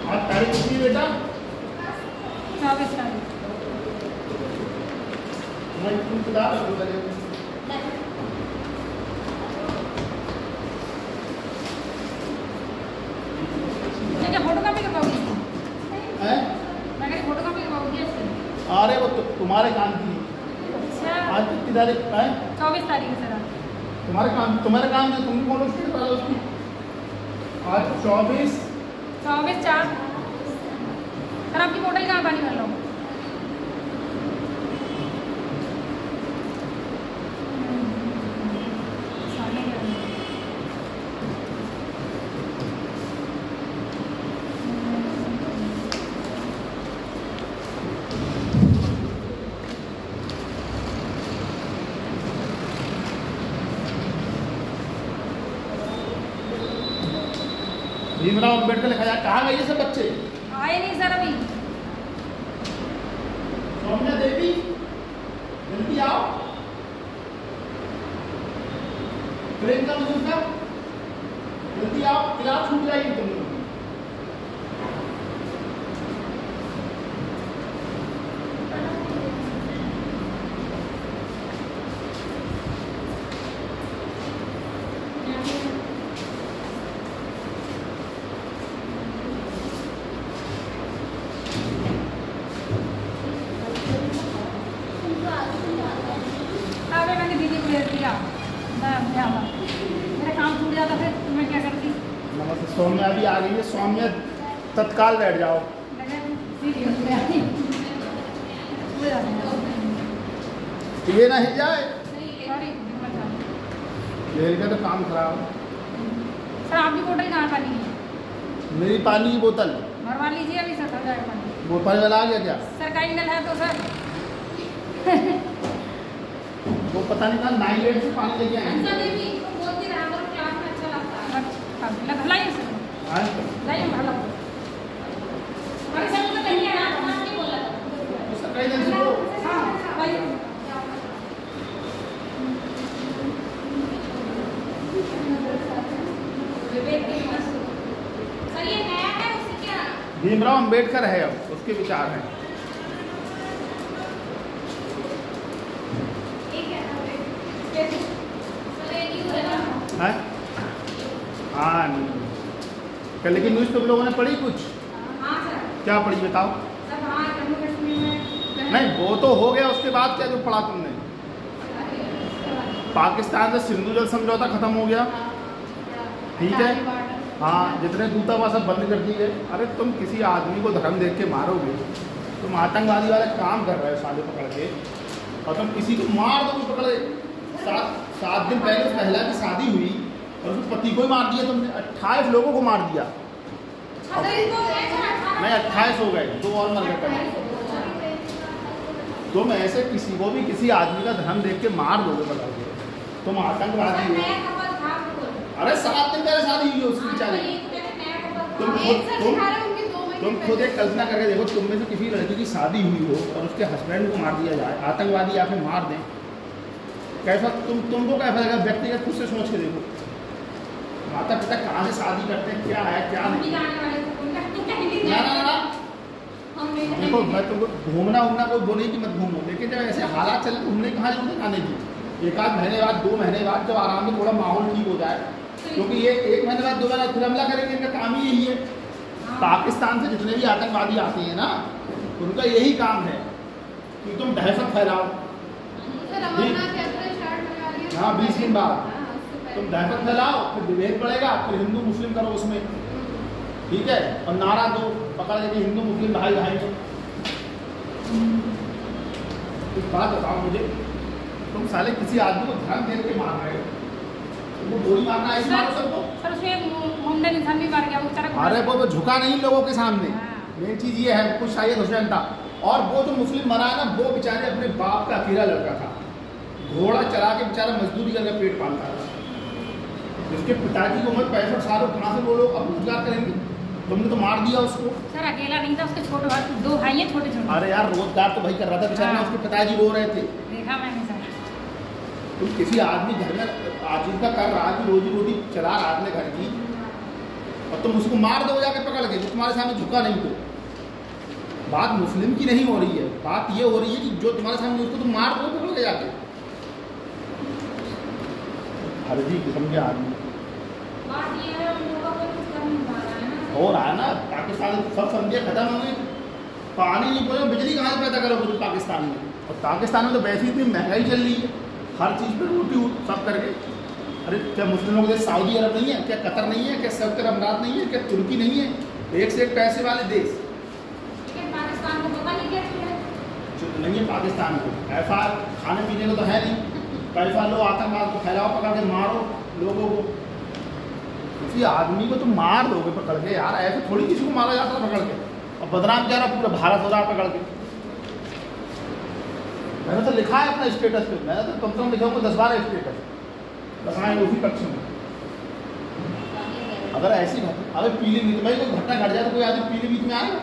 आज तारीख कितनी बेटा? 24 तारीख। तुम किताब क्या फोटो कॉपी करवाओगी? हैं? मैं कह फोटो कॉपी करवाओगी इसकी? अरे वो तुम्हारे काम की। अच्छा। आज कितनी तारीख है? 24 तारीख है सर। तुम्हारे काम है, तुम फोटो स्टेट करा उसकी। आज 24 4 सर आपकी फोटो ही कहाँ पानी कर लो? भीमराव अम्बेडकर लिखा जाए। कहाँ गए ये सब बच्चे? आए नहीं सर अभी। सौम्या देवी जल्दी आओ। प्रियंका मजूमदार जल्दी आओ, क्लास छूट जाएगी तुम लोग। दीदी को भेज दिया मेरा काम छूट जाता फिर मैं क्या करती? नमस्ते, सौम्या भी आ गई है। सौम्या तत्काल बैठ जाओ। ये ना हिल जाए। तो काम खराब। सर आपकी बोतल कहाँ पानी है? मेरी पानी की बोतल भरवा लीजिए अभी सर, जाएगा पानी। बोतल वाला आ गया क्या? सरकारी नल है तो सर। वो पता नहीं था 98 से पानी लेके आए। लाइए सर, लाइए भला। अरे सर तो नहीं है, आपने नहीं बोला था। सरकारी नल से लो। हाँ लाइए। सर ये नया है उसी क्या? भीमराव अम्बेडकर है, अब उसके विचार हैं। हाँ कल लेकिन न्यूज़ तुम लोगों ने पढ़ी कुछ? हाँ सर। क्या पढ़ी बताओ? सर हाँ जम्मू कश्मीर में नहीं वो तो हो गया, उसके बाद क्या जो पढ़ा तुमने? पाकिस्तान से सिंधु जल समझौता खत्म हो गया, ठीक है। हाँ जितने दूतावास सब बंद कर दिए। अरे तुम किसी आदमी को धर्म देख के मारोगे, तुम आतंकवादी वाले काम कर रहे हो साले पकड़ के, और तुम किसी को मार दो पकड़े। 7 दिन पहले उस महिला की शादी हुई और उसके पति को ही मार दिया तुमने। 28 लोगों को मार दिया। नहीं 28 हो गए, 2 और मर गए। तुम ऐसे किसी को भी किसी आदमी का धर्म देख के मार दोगे पकड़ के, तुम आतंकवादी हो। अरे 7 दिन पहले शादी हुई है उसकी बेचारी। तुम खुद एक कल्पना करके देखो, तुम में से किसी लड़की की शादी हुई हो और उसके हस्बैंड को मार दिया जाए, आतंकवादी आके मार दें, कैसा तुमको कैसा लगेगा? व्यक्तिगत खुद से सोच के देखो। माता पिता कहाँ से शादी करते हैं, क्या है क्या नहीं। ना देखो मैं तुमको घूमना कोई वो नहीं कि मत घूमो, लेकिन जब ऐसे हालात चले तो हमने कहाँ जरूरत आने की। 1 महीने बाद 2 महीने बाद जब आराम से थोड़ा माहौल ठीक हो जाए, क्योंकि ये 1 महीने बाद 2 महीने फिर हमला करेंगे। इनका काम ही यही है। पाकिस्तान से जितने भी आतंकवादी आते हैं ना, उनका यही काम है कि तुम दहशत फैलाओ। हाँ 20 दिन बाद तुम दहशत फैलाओ, फिर विभेद बढ़ेगा, फिर हिंदू मुस्लिम करो उसमें, ठीक है। और नारा दो पकड़ लेके हिंदू मुस्लिम भाई भाई। एक बात बताओ मुझे, तुम साले किसी आदमी को धर्म देख के मार रहे हो, तुमको गोली मारना है सबको? सर उसमें मुंडन इंसान भी मार गया वो तरह। अरे वो झुका नहीं लोगों के सामने। मेन चीज़ ये है, कुछ शायद हुसैन था, और वो जो मुस्लिम मरा है ना, वो बेचारे अपने बाप का अकेला लड़का था, घोड़ा चला के बेचारा मजदूरी करके पेट पालता था। जिसके पिताजी की उम्र 65 साल हो, कहाँ से वो लोग अब रोजगार करेंगे? तुमने तो मार दिया उसको। सर अकेला नहीं था, उसके छोटे भाई 2 भाई हैं छोटे छोटे। अरे यार रोजगार तो भाई कर रहा था बेचारा, उसके पिताजी रो रहे थे। देखा मैंने सर। तुम किसी आदमी घर में आजीविका कर रहा है, रोजी रोटी चला रहा है अपने घर की, और और तुम उसको मार दो जाके पकड़ के, जो तुम्हारे सामने झुका नहीं तो। बात मुस्लिम की नहीं हो रही है, बात ये हो रही है कि जो तुम्हारे सामने उसको तुम मार दो पकड़ के जाके। फर्जी किस्म के आदमी हो रहा है ना। पाकिस्तान सब समझे खत्म हो गई, पानी नहीं पहुँचा, बिजली कहाँ से पैदा करोगे तुम पाकिस्तान में? और पाकिस्तान में तो वैसे ही इतनी महंगाई चल रही है, हर चीज़ पे रोटी सब करके। अरे क्या मुस्लिमों के देश सऊदी अरब नहीं है क्या? कतर नहीं है क्या? संयुक्त अरब अमीरात नहीं है क्या? तुर्की नहीं है? एक से एक पैसे वाले देश। पाकिस्तान को पता नहीं क्या नहीं है पाकिस्तान को, ऐसा खाने पीने को तो है नहीं, पैसा लो आतंकवाद को फैलाओ, पकड़ के मारो लोगों को। किसी आदमी को तो मार दोगे पकड़ के यार, ऐसे थोड़ी किसी को मारा जाता पकड़ के, और बदनाम क्या रहा पूरा भारत हो रहा पकड़ के। मैंने तो लिखा है अपना स्टेटस पे, मैंने तो कम से कम लिखा हूँ 10-12 स्टेटस बताएंगे उसी पक्ष में। अगर ऐसी घटना, अगर पीलीभीत में कोई घटना घट जाए तो कोई आदमी पीलीभीत में आएगा?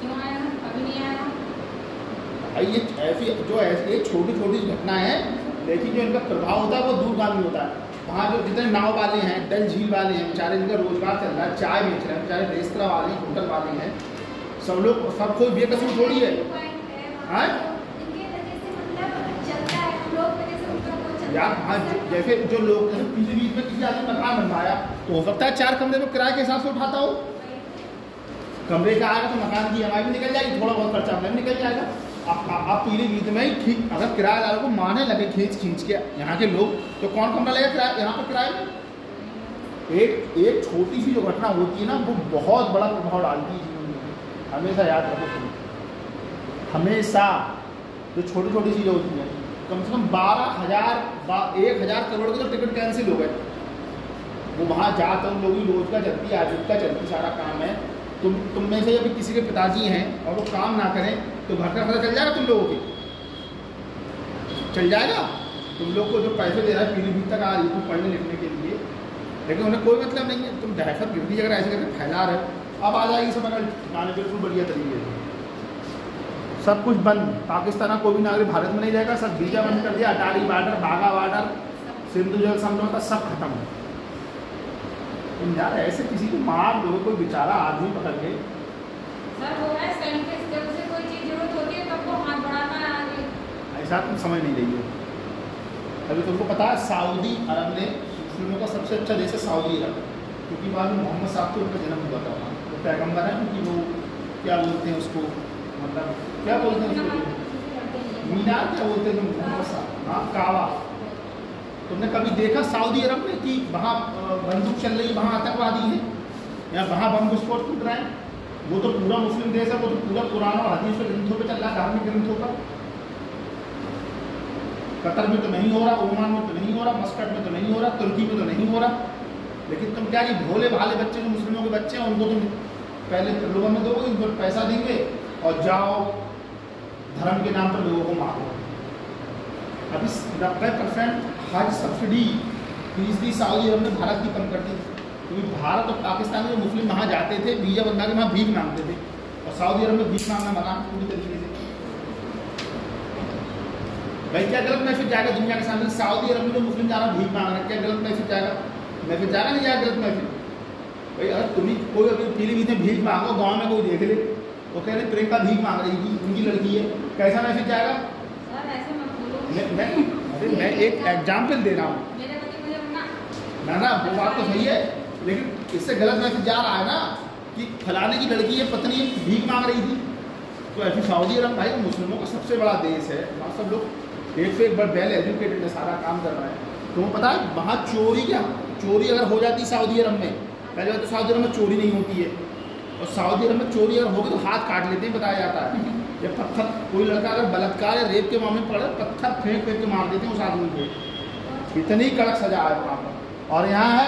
क्यों आया? अभी नहीं आया भाई ये ऐसी जो ऐसी छोटी छोटी घटना है, लेकिन जो इनका प्रभाव होता है वो दूरगामी होता है। वहाँ जो जितने नाव वाले हैं, डल झील वाले हैं, बेचारे जिनका रोजगार चल रहा है, चाय बेच रहे हैं बेचारे, रेस्तरा वाले हैं, होटल वाले हैं, सब लोग, सब कोई बेकसूर थोड़ी है। यार हाँ, जैसे जो लोग जैसे पीलीभीत में किसी आदमी मकान बनवाया तो हो सकता है 4 कमरे में किराए के हिसाब से उठाता हो, कमरे का आएगा तो मकान की EMI भी निकल जाएगी, थोड़ा बहुत खर्चा में निकल जाएगा। आप पीलीभीत में ही ठीक, अगर किराएदारों को मारने लगे खींच के यहाँ के लोग, तो कौन कमरा लेगा किराया यहाँ पर किराए में? एक छोटी सी जो घटना होती है ना, वो बहुत बड़ा प्रभाव डालती है जीवन में, हमेशा याद रखो। हमेशा जो छोटी छोटी चीज़ें होती हैं, कम से कम 1,000 करोड़ के तो टिकट कैंसिल हो गए। वो वहाँ जाते उन लोगों की रोजगार चलती है, आजीविका चलती, सारा काम है। तुम में से अभी किसी के पिताजी हैं और वो काम ना करें तो घर का खर्चा चल जाएगा तुम लोगों के? चल जाएगा? तुम लोग को जो पैसे दे रहा है पीलीभीत तक आ रही है पढ़ने लिखने के लिए, लेकिन उन्हें कोई मतलब नहीं है। तुम दहशत गिरदी अगर ऐसे करके फैला रहे हो, अब आ जाएगी सब अगर ठिकाने बिल्कुल बढ़िया तरीके से। सब कुछ बंद, पाकिस्तान कोई भी नागरिक भारत में नहीं रहेगा, सब वीजा बंद कर दिया, अटारी बॉर्डर, बाघा बॉर्डर, सिंधु जल समझौता सब खत्म है। तुम यार ऐसे किसी को मार दो, कोई बेचारा आदमी पकड़ के। सर वो है साइंटिस्ट, जब उसे कोई चीज़ जरूरत होती है तब वो हाथ बढ़ाता है आगे। ऐसा तुम समझ नहीं रही हो। अभी तुमको पता है सऊदी अरब ने मुस्लिमों का सबसे अच्छा देश है सऊदी अरब, क्योंकि बाद में मोहम्मद साहब को उनका जन्म हुआ था वहाँ, वो पैगम्बर है, क्योंकि वो क्या बोलते हैं उसको, मतलब क्या बोलते हैं उसको, मीनार क्या बोलते हैं मोहम्मद साहब, हाँ काबा। तुमने कभी देखा सऊदी अरब में कि वहाँ बंदूक चल रही है, वहाँ आतंकवादी हैं या वहाँ बम विस्फोट टूट रहे हैं? वो तो पूरा मुस्लिम देश है, वो तो पूरा कुरान और हदीस के ग्रंथों पे चल रहा है, धार्मिक ग्रंथों पर। कतर में तो नहीं हो रहा, ओमान में तो नहीं हो रहा, मस्कट में तो नहीं हो रहा, तुर्की में तो नहीं हो रहा। लेकिन तुम क्या कि भोले भाले बच्चे जो मुस्लिमों के बच्चे हैं उनको तुम पहले लोगों में दोगे, उनको पैसा देंगे और जाओ धर्म के नाम पर लोगों को मारो। अभी 90% हज सब्सिडी फीसदी सऊदी अरब ने भारत की कम कर दी, क्योंकि भारत और पाकिस्तान में जो मुस्लिम वहाँ जाते थे वीजा बनवा के वहाँ भीख मांगते थे, और सऊदी अरब में भीख मांगना मना पूरी तरीके से। भाई क्या गलत मैसेज जाएगा दुनिया के सामने? सऊदी अरब में जो मुस्लिम जा रहा भीख मांग रहा है, क्या गलत मैसेज जाएगा? मैसेज जाएगा नहीं जाएगा गलत मैसेज? भाई अगर तुम्हें कोई अभी पीलीभीत में भीख मांगो, गाँव में कोई देख ले, वो कह रहे प्रियंका भीख मांग रही थी, उनकी लड़की है, कैसा मैसेज जाएगा? मैं एक एग्जाम्पल दे रहा हूँ ना, वो बात तो सही है, लेकिन इससे गलत मैसेज जा रहा है ना कि फलाने की लड़की है पत्नी भीख मांग रही थी। तो ऐसी सऊदी अरब भाई मुस्लिमों का सबसे बड़ा देश है, वहाँ सब लोग एक से एक बार वेल एजुकेटेड है, सारा काम कर रहा है। तो पता है वहाँ चोरी अगर हो जाती सऊदी अरब में, पहले बात तो सऊदी अरब में चोरी नहीं होती है, और सऊदी अरब में चोरी अगर होगी तो हाथ काट लेते हैं, बताया जाता है। या पत्थर, कोई लड़का अगर बलात्कार या रेप के मामले में पड़े पत्थर फेंक के मार देते हैं उस आदमी को। इतनी कड़क सजा है वहाँ पर। और यहाँ है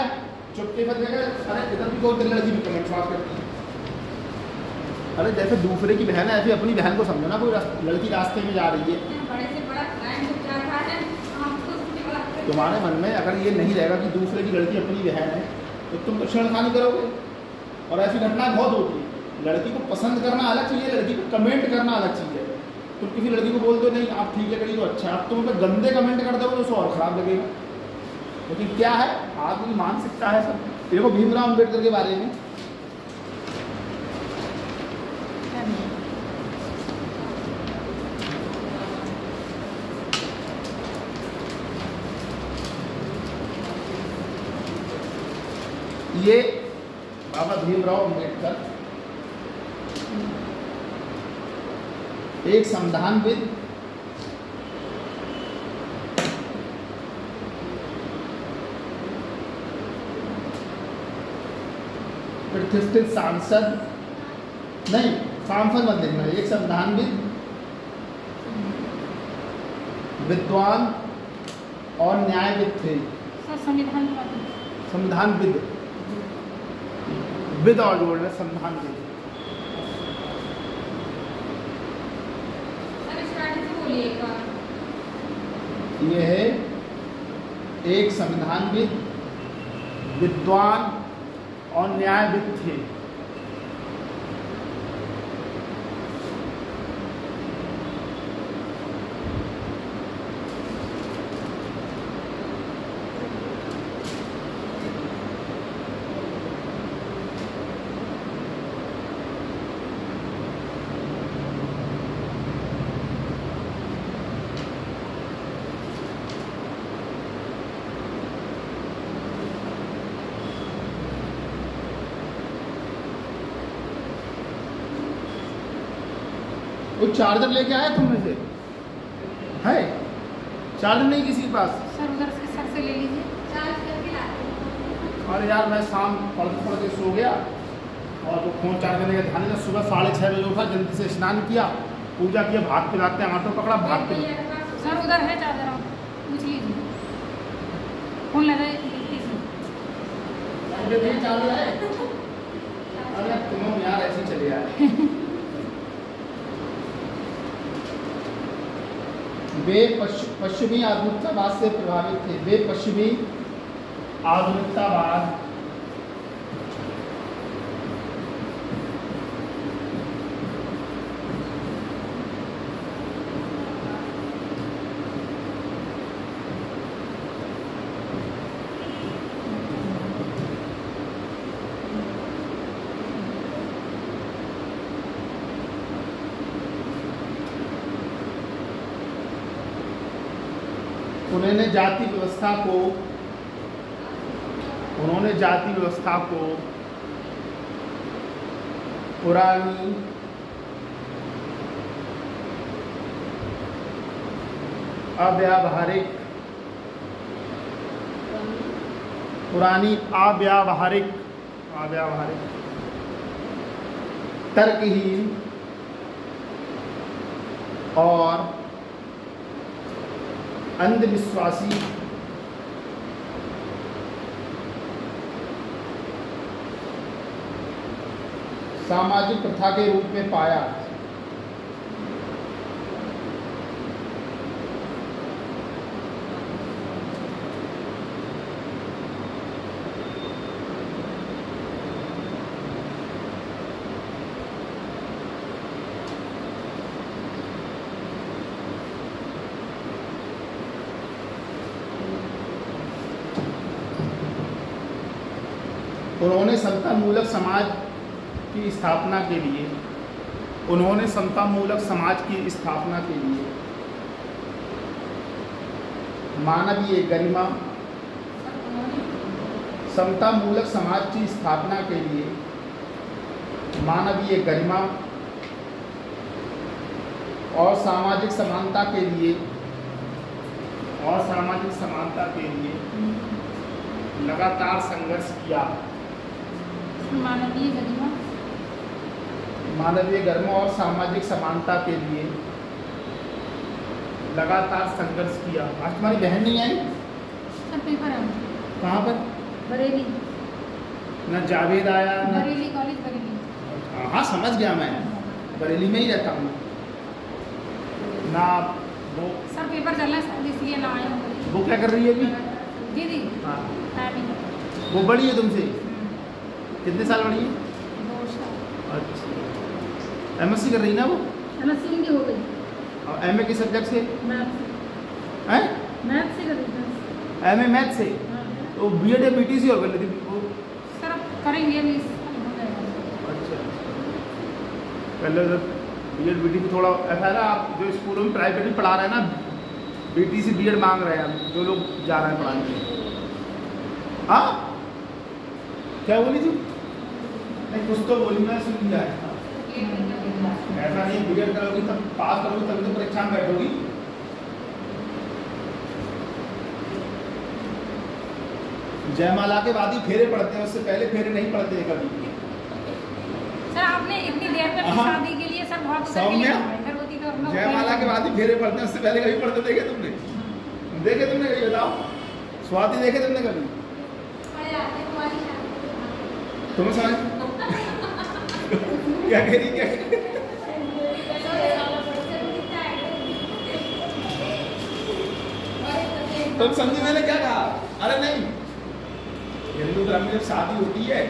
चुपके पर जगह, अरे इधर भी कोई लड़की भी कमेंट पास करती है। अरे जैसे दूसरे की बहन है ऐसे अपनी बहन को समझो ना, कोई लड़की रास्ते में जा रही है, तुम्हारे मन में अगर ये नहीं रहेगा कि दूसरे की लड़की अपनी बहन है तो तुम तो छेड़खानी करोगे। और ऐसी घटनाएं बहुत होती है। लड़की को पसंद करना अलग चीज़ है, लड़की को कमेंट करना अलग चीज़ है। तुम किसी लड़की को बोल दो नहीं आप ठीक है करिए तो अच्छा, आप तुम पर गंदे कमेंट कर दोगे तो उसको और ख़राब लगेगा। लेकिन क्या है आदमी मानसिकता है सब। देखो भीमराव अम्बेडकर के बारे में ये बाबा भीमराव अम्बेडकर एक संविधानविद, प्रतिष्ठित सांसद, नहीं सांसद मत लिखना, एक संविधानविद, विद्वान और न्यायविद थे। संविधानविद, विद और जोड़ रहे संविधानविद। ये है एक संविधानविद, विद्वान और न्यायविद थे। वो चार्जर लेके आया तुम में से है? चार्जर नहीं किसी के पास? सर उधर से सर से ले लीजिए, चार्ज करके लाते हैं। अरे यार मैं शाम पढ़ के सो गया और वो फोन चार्ज करने का ध्यान नहीं था। सुबह 6:30 बजे उठा, जल्दी से स्नान किया, पूजा किया, भात पिलाते हैं, ऑटो पकड़ा, भात पिला। सर उधर है चार्जर, आप पूछ लीजिए, फोन लगा चार्जर है। अरे तुम यार ऐसे चले आए। वे पश्चिमी आधुनिकतावाद से प्रभावित थे। वे पश्चिमी आधुनिकतावाद उन्होंने जाति व्यवस्था को पुरानी अव्यावहारिक तर्कहीन और अंधविश्वासी सामाजिक प्रथा के रूप में पाया। उन्होंने समतामूलक समाज की स्थापना के लिए मानवीय गरिमा, समतामूलक समाज की स्थापना के लिए मानवीय गरिमा और सामाजिक समानता के लिए लगातार संघर्ष किया। मानवीय गरिमा और सामाजिक समानता के लिए लगातार संघर्ष किया। आज तुम्हारी बहन नहीं आई? सर पेपर है। कहाँ पर? बरेली। ना जावेद आया ना? बरेली कॉलेज, बरेली। हाँ समझ गया, मैं बरेली में ही रहता हूँ ना। वो सर पेपर चल रहा है इसलिए ना आया हूँ। वो क्या कर रही है अभी? दीदी। हाँ वो बड़ी है तुमसे? कितने साल बड़ी है? 2 साल। अच्छा एमएससी कर रही ना वो? एमएससी इनकी हो गई। और एमए किस सब्जेक्ट से? मैथ से कर रही है। एमए मैथ से? तो बीएड या बीटीसी और कर लेती वो? सर अब करेंगे अभी। अच्छा पहले बीएड बीटीसी थोड़ा ऐसा है ना, आप जो स्कूलों में प्राइवेट भी पढ़ा रहे हैं ना, बीटीसी बीएड मांग रहे हैं जो लोग जा रहे हैं पढ़ाने के लिए। हाँ क्या बोली थी? नहीं कुछ तो बोली, मैं सुन लिया है। ऐसा नहीं बीएड करोगी तब पास करोगी तभी तो परीक्षा में बैठोगी। जयमाला के बाद ही फेरे पड़ते हैं, उससे पहले फेरे नहीं पड़ते हैं कभी। सर आपने इतनी देर में शादी के लिए सर बहुत जयमाला के बाद ही फेरे पड़ते हैं, उससे पहले कभी पड़ते देखे तुमने? देखे तुमने कभी? बताओ, स्वाति देखे तुमने कभी? तुम्हें समझ क्या कह रही? क्या तुम समझी मैंने क्या कहा? अरे नहीं, हिंदू धर्म में जब शादी होती है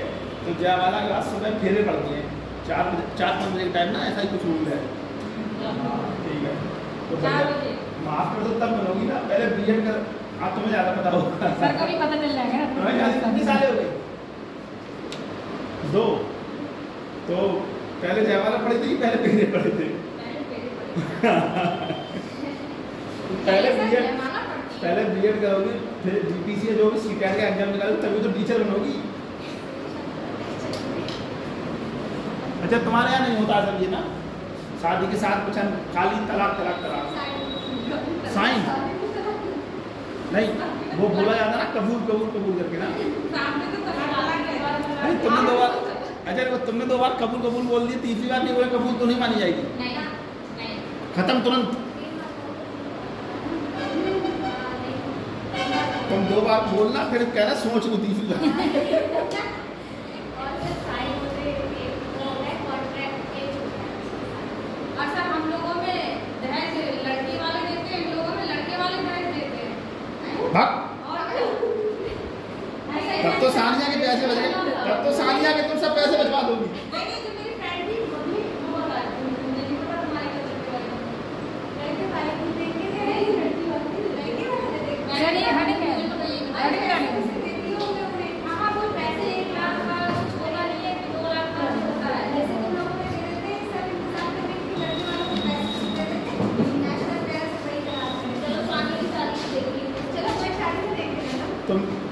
तो जयमाला के बाद सुबह फेरे पड़ते हैं, 4-5 बजे के टाइम ना, ऐसा ही कुछ रूल है। ठीक है, तो माफ कर दो तब बनोगी ना, पहले बीएड कर। आप तुम्हें ज़्यादा पता होगा सर, कभी पता चल जाएगा। कितने साल हो गए? 2। तो पहले जयमाला पढ़ी थी कि पहले फेरे पढ़े थे? पहले बीएड करोगी, फिर जीपीसी जो भी सीटेट का एग्जाम निकालोगी तभी तो टीचर बनोगी। अच्छा, तुम्हारे यहाँ नहीं होता सब ये ना, शादी के साथ कुछ खाली तलाक तलाक तलाक साइन नहीं, वो बोला जाता ना कबूल कबूल कबूल करके ना। नहीं तुमने 2 बार, अच्छा तुमने 2 बार कबूल कबूल बोल दिया, तीसरी बार नहीं बोले कबूल तो नहीं मानी जाएगी। खत्म तुरंत। तुम 2 बार बोलना फिर कहना सोच लो तीसरी बार। तब तो सानिया के पैसे बच गए, तब तो सानिया के तुम सब पैसे बचवा दोगी।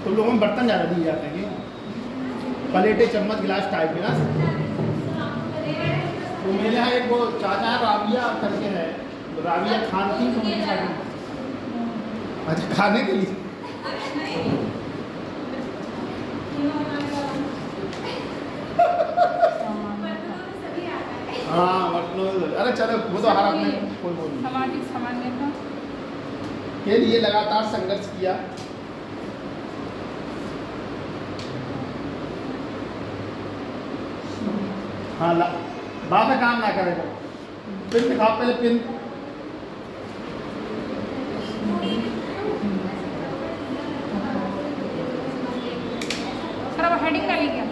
तुम लोगों में बर्तन ज़्यादा दिए जाते हैं, प्लेटें चम्मच गिलास टाइप के ना। तो मेरे यहाँ एक वो चाचा है राबिया करके है, राबिया खान थी तो मुझे अच्छा खाने के लिए। हाँ बर्तनों, अरे चलो वो तो हर आपने कोई बोल सामाजिक सामान्यता के लिए लगातार संघर्ष किया। हाँ बाप में काम ना करेगा, पिन दिखाओ पहले पिन। सर अब हेडिंग कर लीजिए।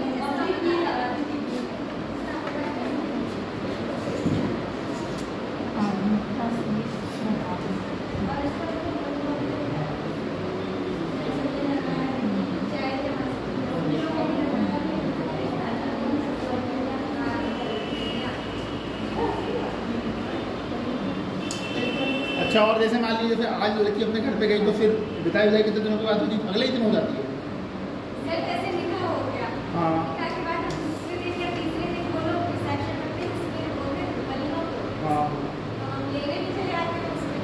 अच्छा, और जैसे मान लीजिए फिर आज लड़की अपने घर पे गई तो फिर बिताई बिताई कितने दिनों के बाद होती? अगले ही दिन हो जाती है। सर जैसे निकाह हो गया, हाँ निकाह के बाद दूसरे दिन या तीसरे दिन वो लोग रिसेप्शन करते हैं, इसमें बोलते हैं वलीमा को। हाँ तो हम लेने भी चले आते हैं उसमें।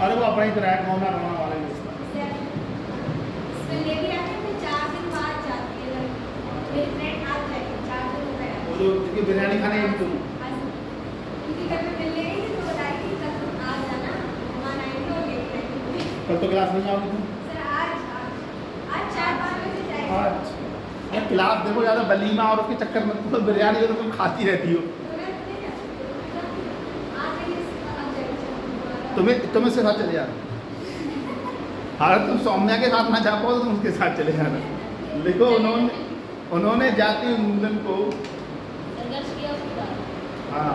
अरे वो अपना ही तरह है, मौना रोना वाला ही रिश्ता। इसमें ले भी आते हैं, फिर 4 दिन बाद जाती है लड़की। मेरी फ्रेंड आज जाएगी, 4 दिन हो गया। वो जो जिसकी बिरयानी खाने गई तुम, उनके घर में मिलने गई थी तो बताई कि कल तुम आ जाना, मेहमान आएंगे और लेके आएंगे। कल तो क्लास नहीं आओगी तुम? सर आज 4-5 बजे जाएगी। अच्छा, क्लास देखो ज़्यादा वलीमा और उसके चक्कर में तो बिरयानी तो तुम खाती रहती हो। तुम्हें से साथ चले जाना। हाँ तुम सौम्या के साथ ना जा पाओ तो तुम उसके साथ चले जाना। देखो उन्होंने जाति उन्मूलन को, हाँ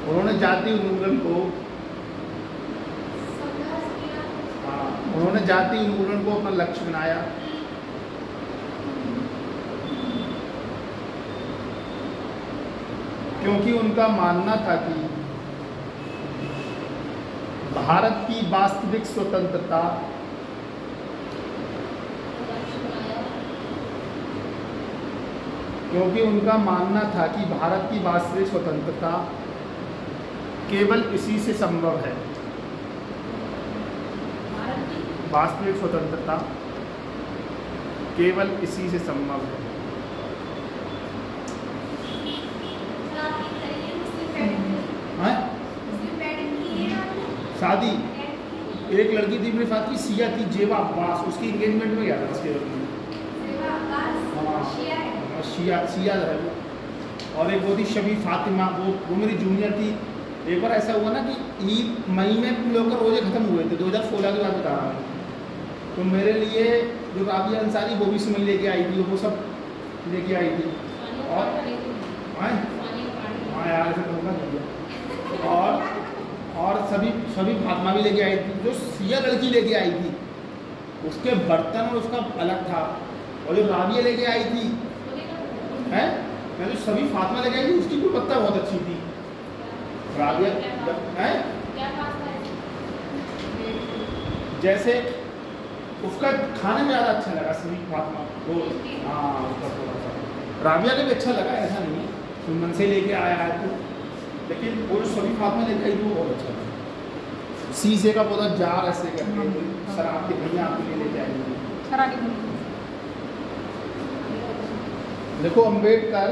उन्होंने जाति उन्मूलन को, हाँ उन्होंने जाति उन्मूलन को अपना लक्ष्य बनाया। क्योंकि उनका मानना था कि भारत की वास्तविक स्वतंत्रता क्योंकि उनका मानना था कि भारत की वास्तविक स्वतंत्रता केवल इसी से संभव है। वास्तविक स्वतंत्रता केवल इसी से संभव है। शादी एक लड़की थी मेरे साथ की, सिया थी, जेवा अब्बास, उसकी एंगेजमेंट में गया था इसके सिया है वो, और एक वो थी शबी फातिमा, वो मेरी जूनियर थी। एक बार ऐसा हुआ ना कि ईद मई में हम लोग का रोजे ख़त्म हुए थे, 2016 की बात बता रहा हूँ। तो मेरे लिए जो राबिया अंसारी वो भी समझ लेके आई थी, वो सब लेके आई थी। और हाँ यार ऐसा तो होगा। और सभी फातिमा भी लेके आई थी। जो सिया लड़की लेके आई थी उसके बर्तन और उसका अलग था, और जो राबिया लेके आई थी है, मैं जो सभी फातिमा लेके आई थी उसकी गुणवत्ता बहुत अच्छी थी। राबिया है जैसे उसका खाने में ज़्यादा अच्छा लगा सभी फातिमा वो, हाँ उसका थोड़ा सा राबिया का भी अच्छा लगा, ऐसा नहीं है सुमन से लेके आया है तो, लेकिन वो जो सभी फातिमा लेके आई थी वो बहुत अच्छा लगा। शीशे का पौधा जार ऐसे करके शराब के भैया आपके लिए लेके आएंगे। देखो अम्बेडकर,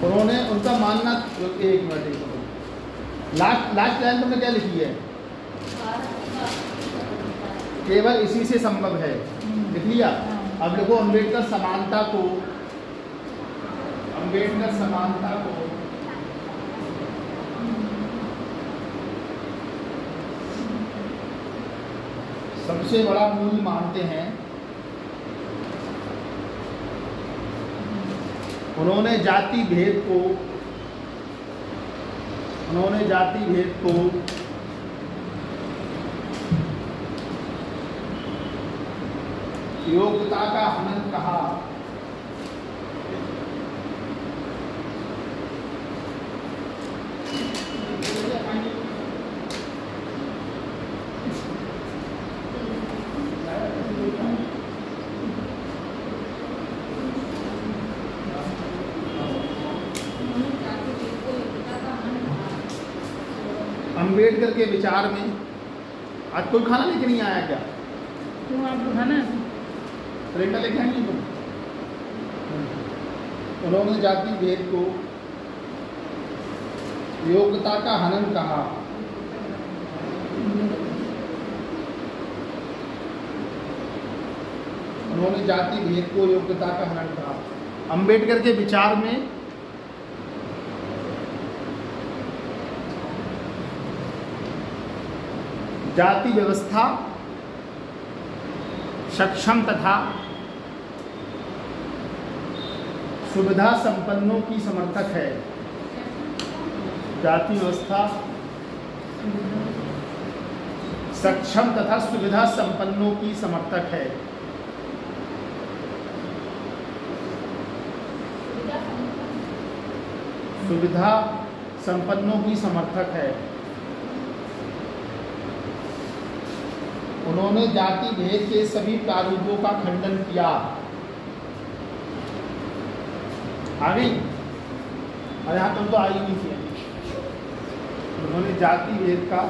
उन्होंने उनका मानना, एक मिनट लास्ट लाइन तुमने क्या लिखी है? केवल इसी से संभव है, लिख लिया। अब देखो अम्बेडकर समानता को सबसे बड़ा मूल मानते हैं। उन्होंने जाति भेद को योग्यता का हनन कहा। अम्बेडकर के विचार में आज कोई खाना लेके नहीं आया क्या? क्यों आपको खाना प्रेरणा लेके आएंगे तुम? उन्होंने जाति भेद को योग्यता का हनन कहा। उन्होंने जाति भेद को योग्यता का हनन कहा। अम्बेडकर के विचार में जाति व्यवस्था सक्षम तथा सुविधा संपन्नों की समर्थक है। जाति व्यवस्था सक्षम तथा सुविधा संपन्नों की समर्थक है। सुविधा संपन्नों की समर्थक है। उन्होंने जाति भेद के सभी प्रारूपों का खंडन किया। आ गई? अरे यहाँ तुम तो आई नहीं थी। उन्होंने जाति भेद का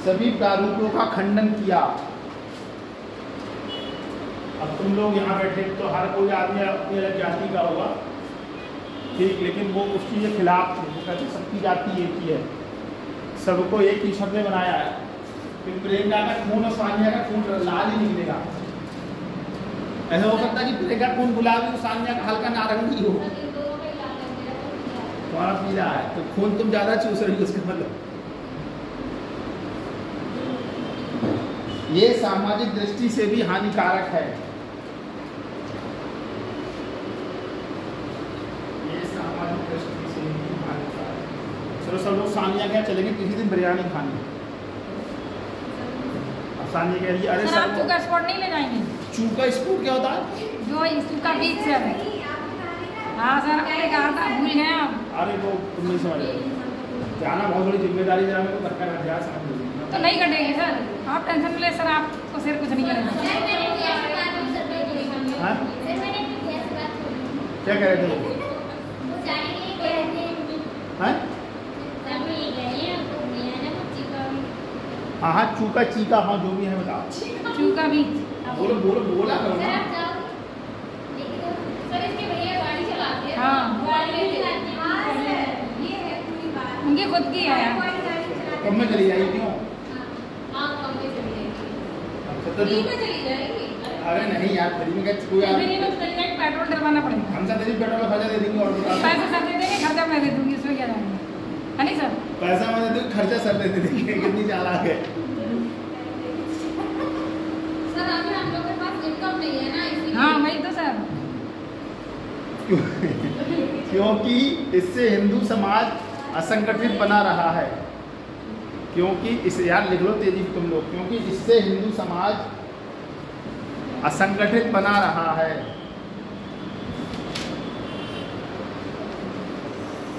सभी प्रारूपों का खंडन किया। अब तुम लोग यहाँ बैठे तो हर कोई आदमी अपनी अलग जाति का होगा, ठीक, लेकिन वो उसकी के खिलाफ थे। वो कहते सबकी जाति एक ही है, सबको एक ही शब्द में बनाया है। फिर प्रियंका का खून और सानिया का खून लाल ही निकलेगा। ऐसा हो सकता है कि प्रियंका खून गुलाबी और सानिया का हल्का नारंगी हो। तुम्हारा पीला है तो खून तुम ज़्यादा चूस रही हो, उसका मतलब। ये सामाजिक दृष्टि से भी हानिकारक है। चलो सब लोग सानिया क्या चलेंगे किसी दिन बिरयानी खाने। अब सानिया कह रही है अरे सर चूका स्पॉट नहीं ले जाएंगे। चूका स्पॉट क्या होता है? जो चूका बीच से है। हाँ सर आपने कहा था, भूल गए आप। अरे वो तुम नहीं समझ रहे। जाना बहुत बड़ी जिम्मेदारी है, मेरे को करके रख जाए साथ में। तो नहीं कटेगी सर, आप टेंशन ले सर, आपको सिर कुछ नहीं करेगा। हाँ? क्या कह रहे थे? हाँ हाँ हाँ, चूका चीका, हाँ जो भी है बताओ। चूका भी बोलो बोलो, बोला करो ना। हाँ, उनकी खुद की है। कब में चली जाएगी? क्यों? अच्छा तो अरे नहीं यार, फ्री में क्या कोई पेट्रोल डलवाना पड़ेगा। हम सब पेट्रोल खर्चा दे देंगे और पैसे सर दे देंगे, खर्चा मैं दे दूंगी, इसमें क्या जाएगा, है नहीं सर? पैसा मैं दे दूंगी, खर्चा सर दे देंगे। कितनी चालाक है। सर अभी हम लोग के पास इनकम नहीं है ना, इसलिए। हाँ वही तो सर। क्योंकि इससे हिंदू समाज असंगठित बना रहा है। क्योंकि इसे यार लिख लो तेजी तुम लोग, क्योंकि इससे हिंदू समाज असंगठित बना रहा है।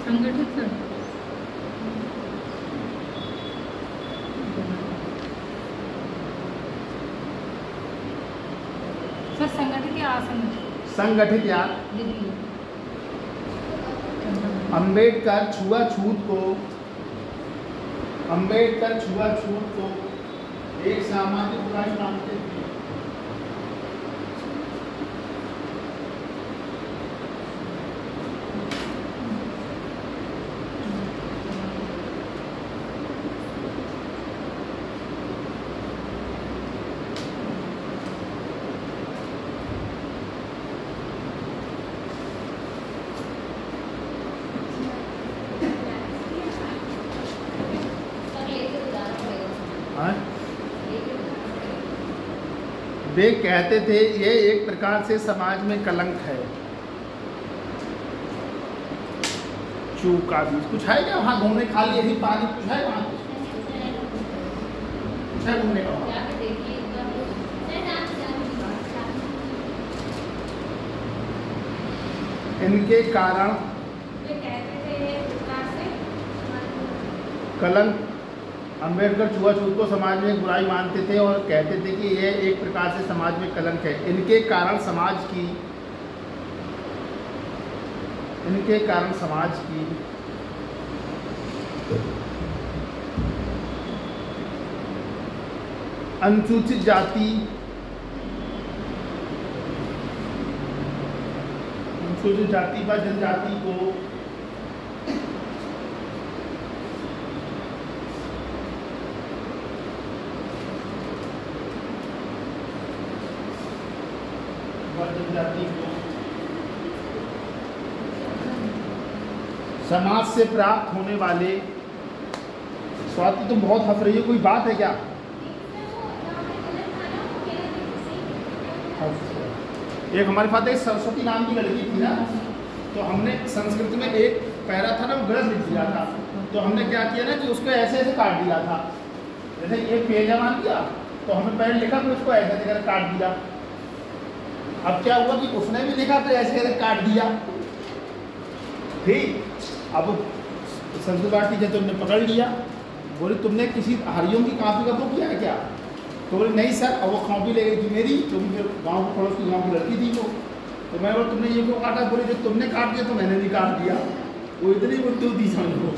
संगठित सर, सर संगठित या असंगठित? संगठित यार। अंबेडकर छुआछूत को एक सामाजिक बुराई मानते थे। वे कहते थे ये एक प्रकार से समाज में कलंक है। चूका बीज कुछ है क्या वहाँ घूमने, खाली यही पानी कुछ है वहाँ? कुछ है घूमने का? इनके कारण कलंक, अंबेडकर छुआछूत को समाज में बुराई मानते थे और कहते थे कि यह एक प्रकार से समाज में कलंक है। इनके कारण समाज की अनुसूचित जाति व जनजाति को समाज से प्राप्त होने वाले, स्वाति तुम बहुत हंस रही हो, कोई बात है क्या? एक हमारे पास एक सरस्वती नाम की लड़की थी ना, तो हमने संस्कृत में एक पैरा था ना, वो गलत लिख दिया था। तो हमने क्या किया ना कि उसको ऐसे ऐसे काट दिया था। जैसे एक पेज मान दिया तो हमने पहले लिखा, फिर उसको ऐसे ऐसे काट दिया। अब क्या हुआ कि उसने भी लिखा तो ऐसे ऐसे काट दिया। ठीक, अब संस्कृत टीचर तुमने पकड़ लिया, बोले तुमने किसी हरियों की कॉपी का बुक किया है क्या? तो बोले नहीं सर। अब वो कॉपी ले गई थी मेरी, तुम जो गाँव के पड़ोस की गाँव की लड़की थी वो। तो मैं बोला तुमने ये क्यों काटा? बोले जो तुमने काट दिया तो मैंने भी काट दिया। वो इतनी बुद्धि थी समझो।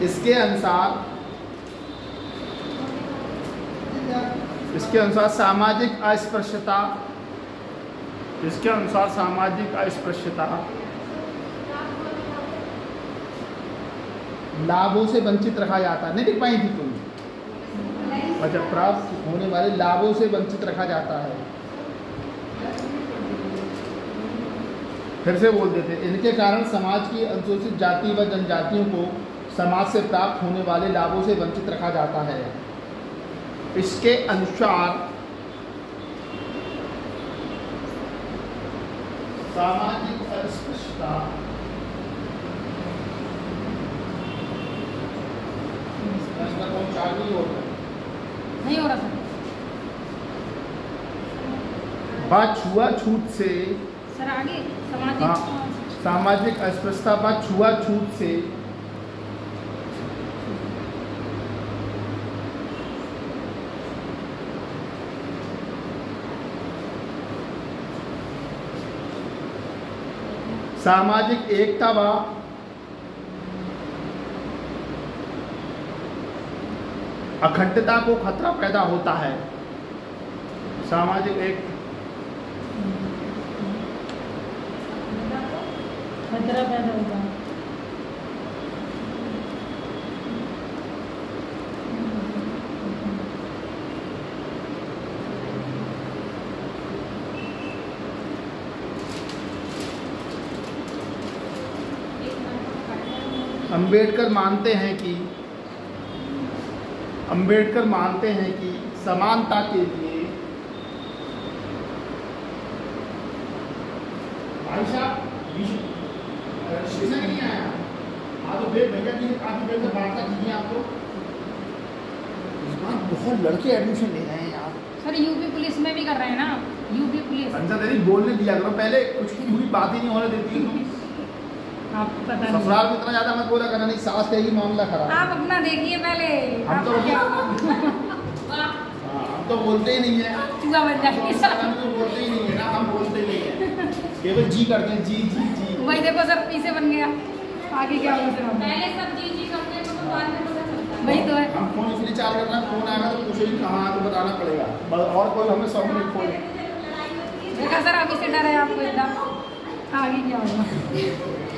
इसके अनुसार सामाजिक अस्पृश्यता लाभों से वंचित रखा जाता है। नहीं लिख पाई थी तुम? अच्छा, प्राप्त होने वाले लाभों से वंचित रखा जाता है। फिर से बोल देते, इनके कारण समाज की अनुसूचित जाति व जनजातियों को समाज से प्राप्त होने वाले लाभों से वंचित रखा जाता है। इसके अनुसार सामाजिक अस्पृश्यता नहीं हो रहा बात छुआछूत से सर आगे समाज। हाँ, सामाजिक अस्पृश्यता व छुआछूत से सामाजिक एकता व अखंडता को खतरा पैदा होता है। सामाजिक एक खतरा पैदा होता है। अंबेडकर मानते हैं कि समानता के लिए भाई साहब स्टेशन नहीं आया। हाँ तो भैया जी काफ़ी देर से वार्ता कीजिए। आपको इस बार बहुत लड़के एडमिशन ले रहे हैं यार। सर यूपी पुलिस में भी कर रहे हैं ना, यूपी पुलिस। अंजा तेरी बोलने दिया करो पहले, कुछ पूरी बात ही नहीं होने देती तुम। आपको पता नहीं ससुराल में इतना ज़्यादा मत बोला करना, नहीं सास कहेगी मामला खराब। आप अपना देखिए पहले। हम तो बोलते ही नहीं है, चूहा बन जाएगी। तो बोलते ही नहीं है ना, हम बोलते नहीं है, केवल जी करते हैं, जी जी जी। वही देखो सर पीछे बन गया, आगे क्या होगा सर? पहले सब जी जी करते हैं तो बाद में पता चलता है। वही तो है। हम फोन इसलिए चार्ज करना है, फोन आएगा तो पूछो ही कहाँ तो बताना पड़ेगा, और कोई हमें 100 मिनट फोन। देखा सर अभी से डर है आपको एकदम, आगे क्या होगा?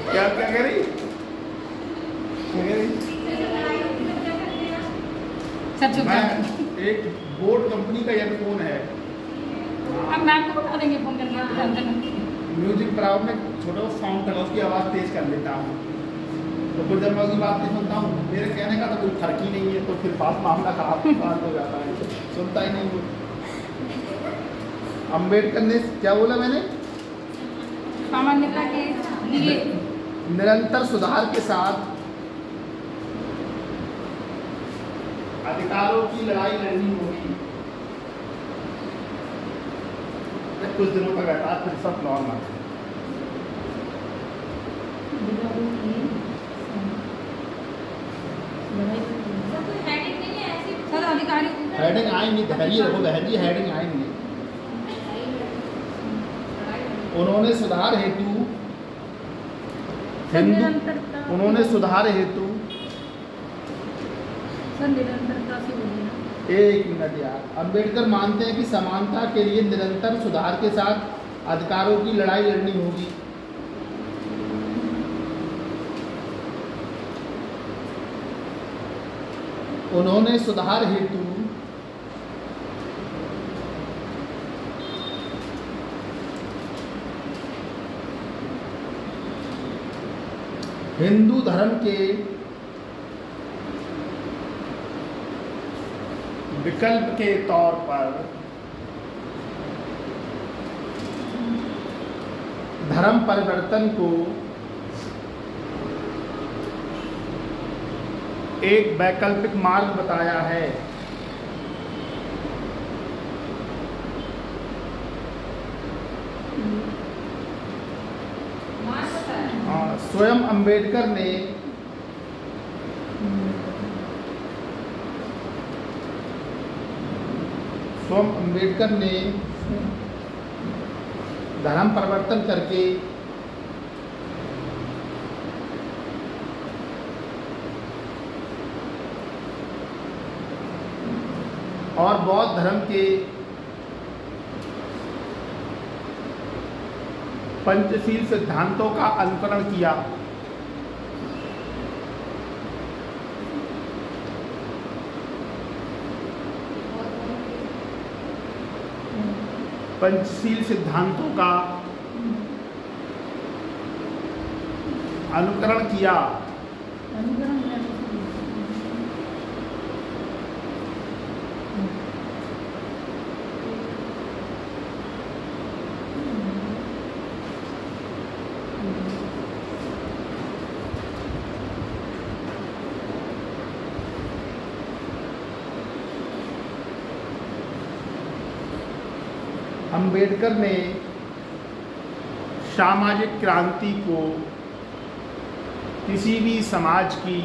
क्या क्या कह रही? सर चुप मैं एक बोट कंपनी का ईयरफोन है। अब मैम को बता देंगे फोन करके। म्यूजिक प्राउड में छोटा साउंड था, उसकी आवाज़ तेज कर लेता हूँ, तो फिर जब मैं उसकी बात नहीं सुनता हूँ, मेरे कहने का तो कोई फर्क ही नहीं है, तो फिर बात मामला खराब हो जाता है, सुनता ही नहीं हूँ। अम्बेडकर ने क्या बोला मैंने? सामान्यता के लिए निरंतर सुधार के साथ अधिकारों की लड़ाई लड़नी होगी। कुछ दिनों तक रहता है, फिर सब नॉर्मल। सर अधिकारी हेडिंग आएंगी, धैर्य रखो बहन जी, हेडिंग आएंगी। उन्होंने सुधार हेतु सर निरंतरता से बोलिए ना। एक मिनट यार। अंबेडकर मानते हैं कि समानता के लिए निरंतर सुधार के साथ अधिकारों की लड़ाई लड़नी होगी। उन्होंने सुधार हेतु हिंदू धर्म के विकल्प के तौर पर धर्म परिवर्तन को एक वैकल्पिक मार्ग बताया है। स्वयं अंबेडकर ने धर्म परिवर्तन करके और बौद्ध धर्म के पंचशील सिद्धांतों का अनुकरण किया। पंचशील सिद्धांतों का अनुकरण किया। अंबेडकर ने सामाजिक क्रांति को किसी भी समाज की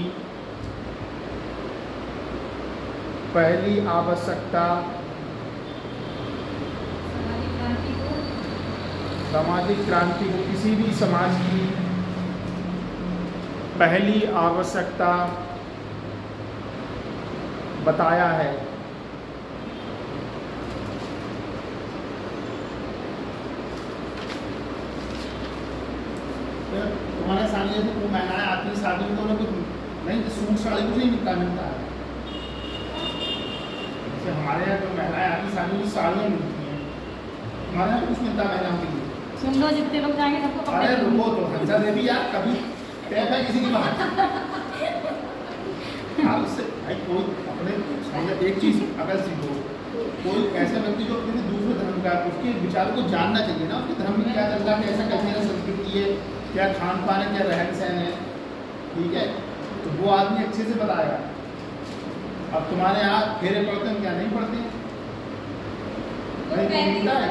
पहली आवश्यकता सामाजिक क्रांति को किसी भी समाज की पहली आवश्यकता बताया है। तुम्हारे सामने से वो महिलाएं आती है शादी में तो उन्हें कुछ नहीं, सूट साड़ी कुछ नहीं मिलता है। जैसे हमारे यहाँ जो महिलाएं आती शादी में साड़ियाँ मिलती हैं, हमारे यहाँ कुछ मिलता है महिलाओं के लिए। सुन लो, जितने लोग जाएंगे सबको अरे रुको तो हंसा देवी यार, कभी टैप है किसी की बात। आप उससे भाई कोई अपने समझे एक चीज़ अगर सीखो, कोई ऐसा व्यक्ति जो किसी दूसरे धर्म का उसके विचारों को जानना चाहिए ना, उसके धर्म में क्या चल रहा है, कैसा कैसे संस्कृति है, क्या खान पान है, क्या रहन सहन है, ठीक है, तो वो आदमी अच्छे से बताएगा। अब तुम्हारे यहाँ फेरे पड़ते हैं क्या नहीं पड़ते हैं? नहीं मिलता है।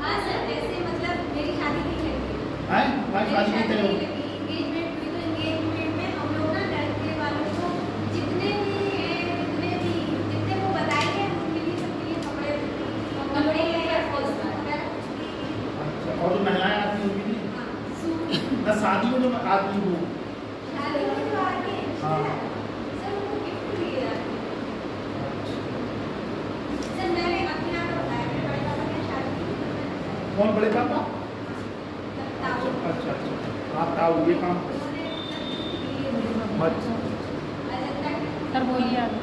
हाँ सर, जैसे मतलब मेरी शादी नहीं लगी है भाई, शादी करते हो एंगेजमेंट हुई, तो एंगेजमेंट में हम लोग ना लड़के वालों को जितने वो बताएंगे उनके लिए सबके लिए कपड़े या अच्छा, और जो महिलाएं आती हैं उनके लिए ना शादी में जो आदमी हो शादी में जो आगे हाँ सर उनको गिफ्ट दिए जाते हैं। सर मैंने अपने यहाँ का बताया, मेरे बड़े पापा की शादी थी। कौन बड़े पापा? ताऊ। अच्छा अच्छा, हाँ ताऊ ये काम अच्छा। सर बोलिए आप।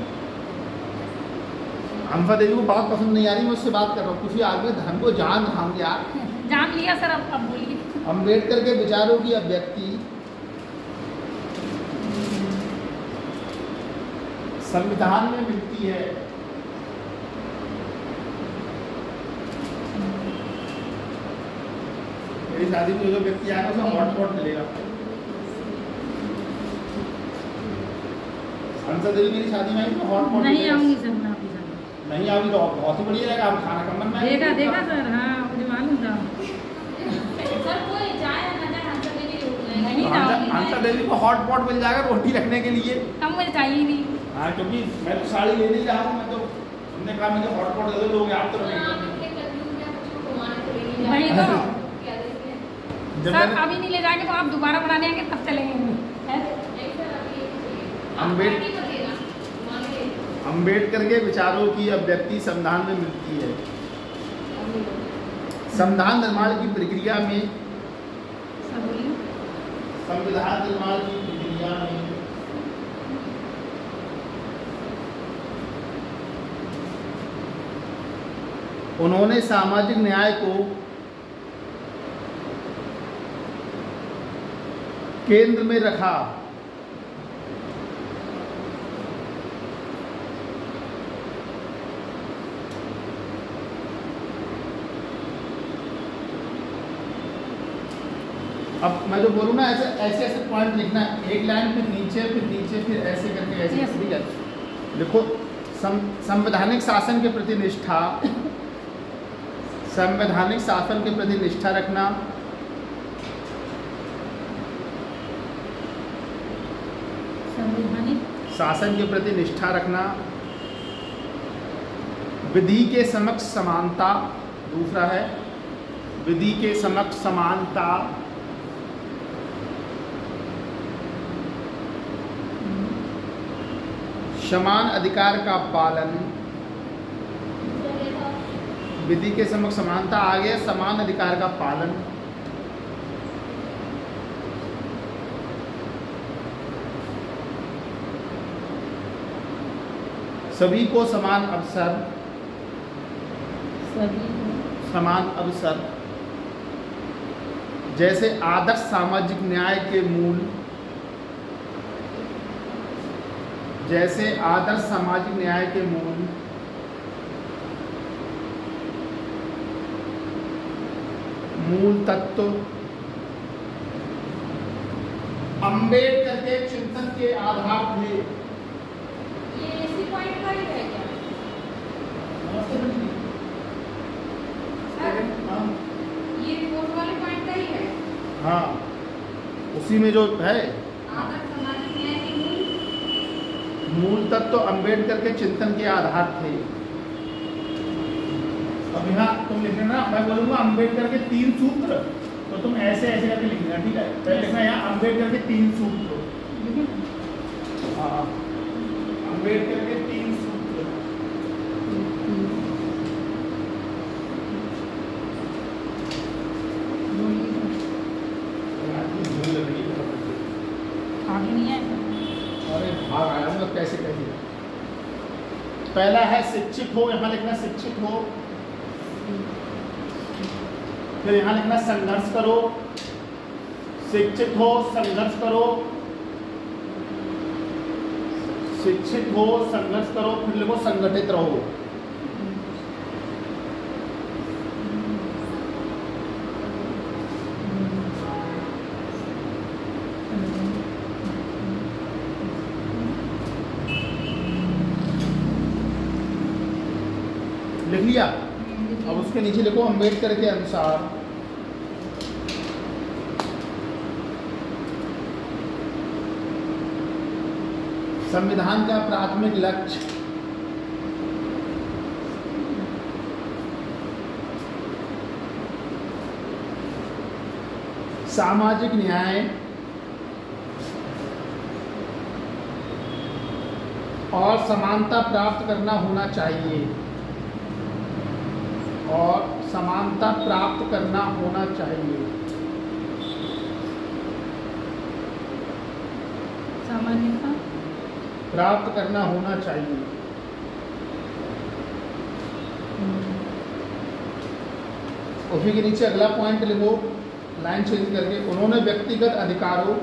हंसा देवी को बात पसंद नहीं आ रही, मैं उससे बात कर रहा हूँ। किसी आदमी धर्म को जान हम यार, जान लिया सर, अब बोलिए। अम्बेडकर के विचारों की अभिव्यक्ति संविधान में मिलती है। मेरी शादी में जो व्यक्ति आएगा उसे हॉटपॉट मिलेगा। हंसा देवी मेरी शादी में आई तो हॉटपॉट नहीं आऊंगी सर, मैं आपकी शादी नहीं आओगी तो बहुत ही बढ़िया रहेगा। आप खाना कम में देखा सर, हाँ मुझे मालूम था। सर कोई जाए ना जाए, हंसा देवी रोक लेंगे। नहीं जाऊंगी। हंसा देवी को हॉटपॉट मिल जाएगा रोटी रखने के लिए। अब मुझे चाहिए नहीं। हाँ, क्योंकि मैं तो साड़ी ले नहीं रहा हूँ, मैं तो हमने कहा मुझे हॉटपॉट दे दो, लोग आप तो वही तो जब सर, मैंने अभी नहीं ले जाएंगे तो आप दोबारा बनाने आएंगे तब चलेंगे। अम्बेडकर के विचारों की अभिव्यक्ति संविधान में मिलती है। संविधान निर्माण की प्रक्रिया में संविधान निर्माण की प्रक्रिया में उन्होंने सामाजिक न्याय को केंद्र में रखा। अब मैं जो बोलूँ ना, ऐसे ऐसे ऐसे पॉइंट लिखना है, एक लाइन फिर नीचे फिर ऐसे करके ऐसे ठीक है। देखो, संवैधानिक शासन के प्रति निष्ठा, संवैधानिक शासन के प्रति निष्ठा रखना, संवैधानिक शासन के प्रति निष्ठा रखना, विधि के समक्ष समानता, दूसरा है विधि के समक्ष समानता, समान अधिकार का पालन, विधि के समक्ष समानता आ गया, समान अधिकार का पालन, सभी को समान अवसर, समान अवसर, जैसे आदर्श सामाजिक न्याय के मूल, जैसे आदर्श सामाजिक न्याय के मूल तत्व अम्बेडकर के चिंतन के आधार थे। ये इसी पॉइंट का ही है क्या? हाँ। ये रिपोर्ट वाले पॉइंट का ही है। उसी में जो है आदर्श सामाजिक न्याय के मूल तत्व तो अम्बेडकर के चिंतन के आधार थे। अब यहाँ तुम लिखना ना, मैं बोलूँगा अम्बेडकर के 3 सूत्र, तो तुम ऐसे ऐसे करके लिखना, ठीक है। पहले लिखना यहाँ अम्बेडकर के 3 सूत्र। हाँ, अम्बेडकर के 3 सूत्र। आगे नहीं है। अरे भाग आया हूँ, कैसे कैसे। पहला है शिक्षित हो, यहाँ लिखना शिक्षित हो। फिर यहाँ लिखना संघर्ष करो, शिक्षित हो संघर्ष करो, शिक्षित हो संघर्ष करो, फिर लिखो संगठित रहो। लिख लिया। अब उसके नीचे लिखो अम्बेडकर के अनुसार संविधान का प्राथमिक लक्ष्य सामाजिक न्याय और समानता प्राप्त करना होना चाहिए, और समानता प्राप्त करना होना चाहिए। सामान्यता प्राप्त करना होना चाहिए। उसी के नीचे अगला पॉइंट लिखो, लाइन चेंज करके, उन्होंने व्यक्तिगत अधिकारों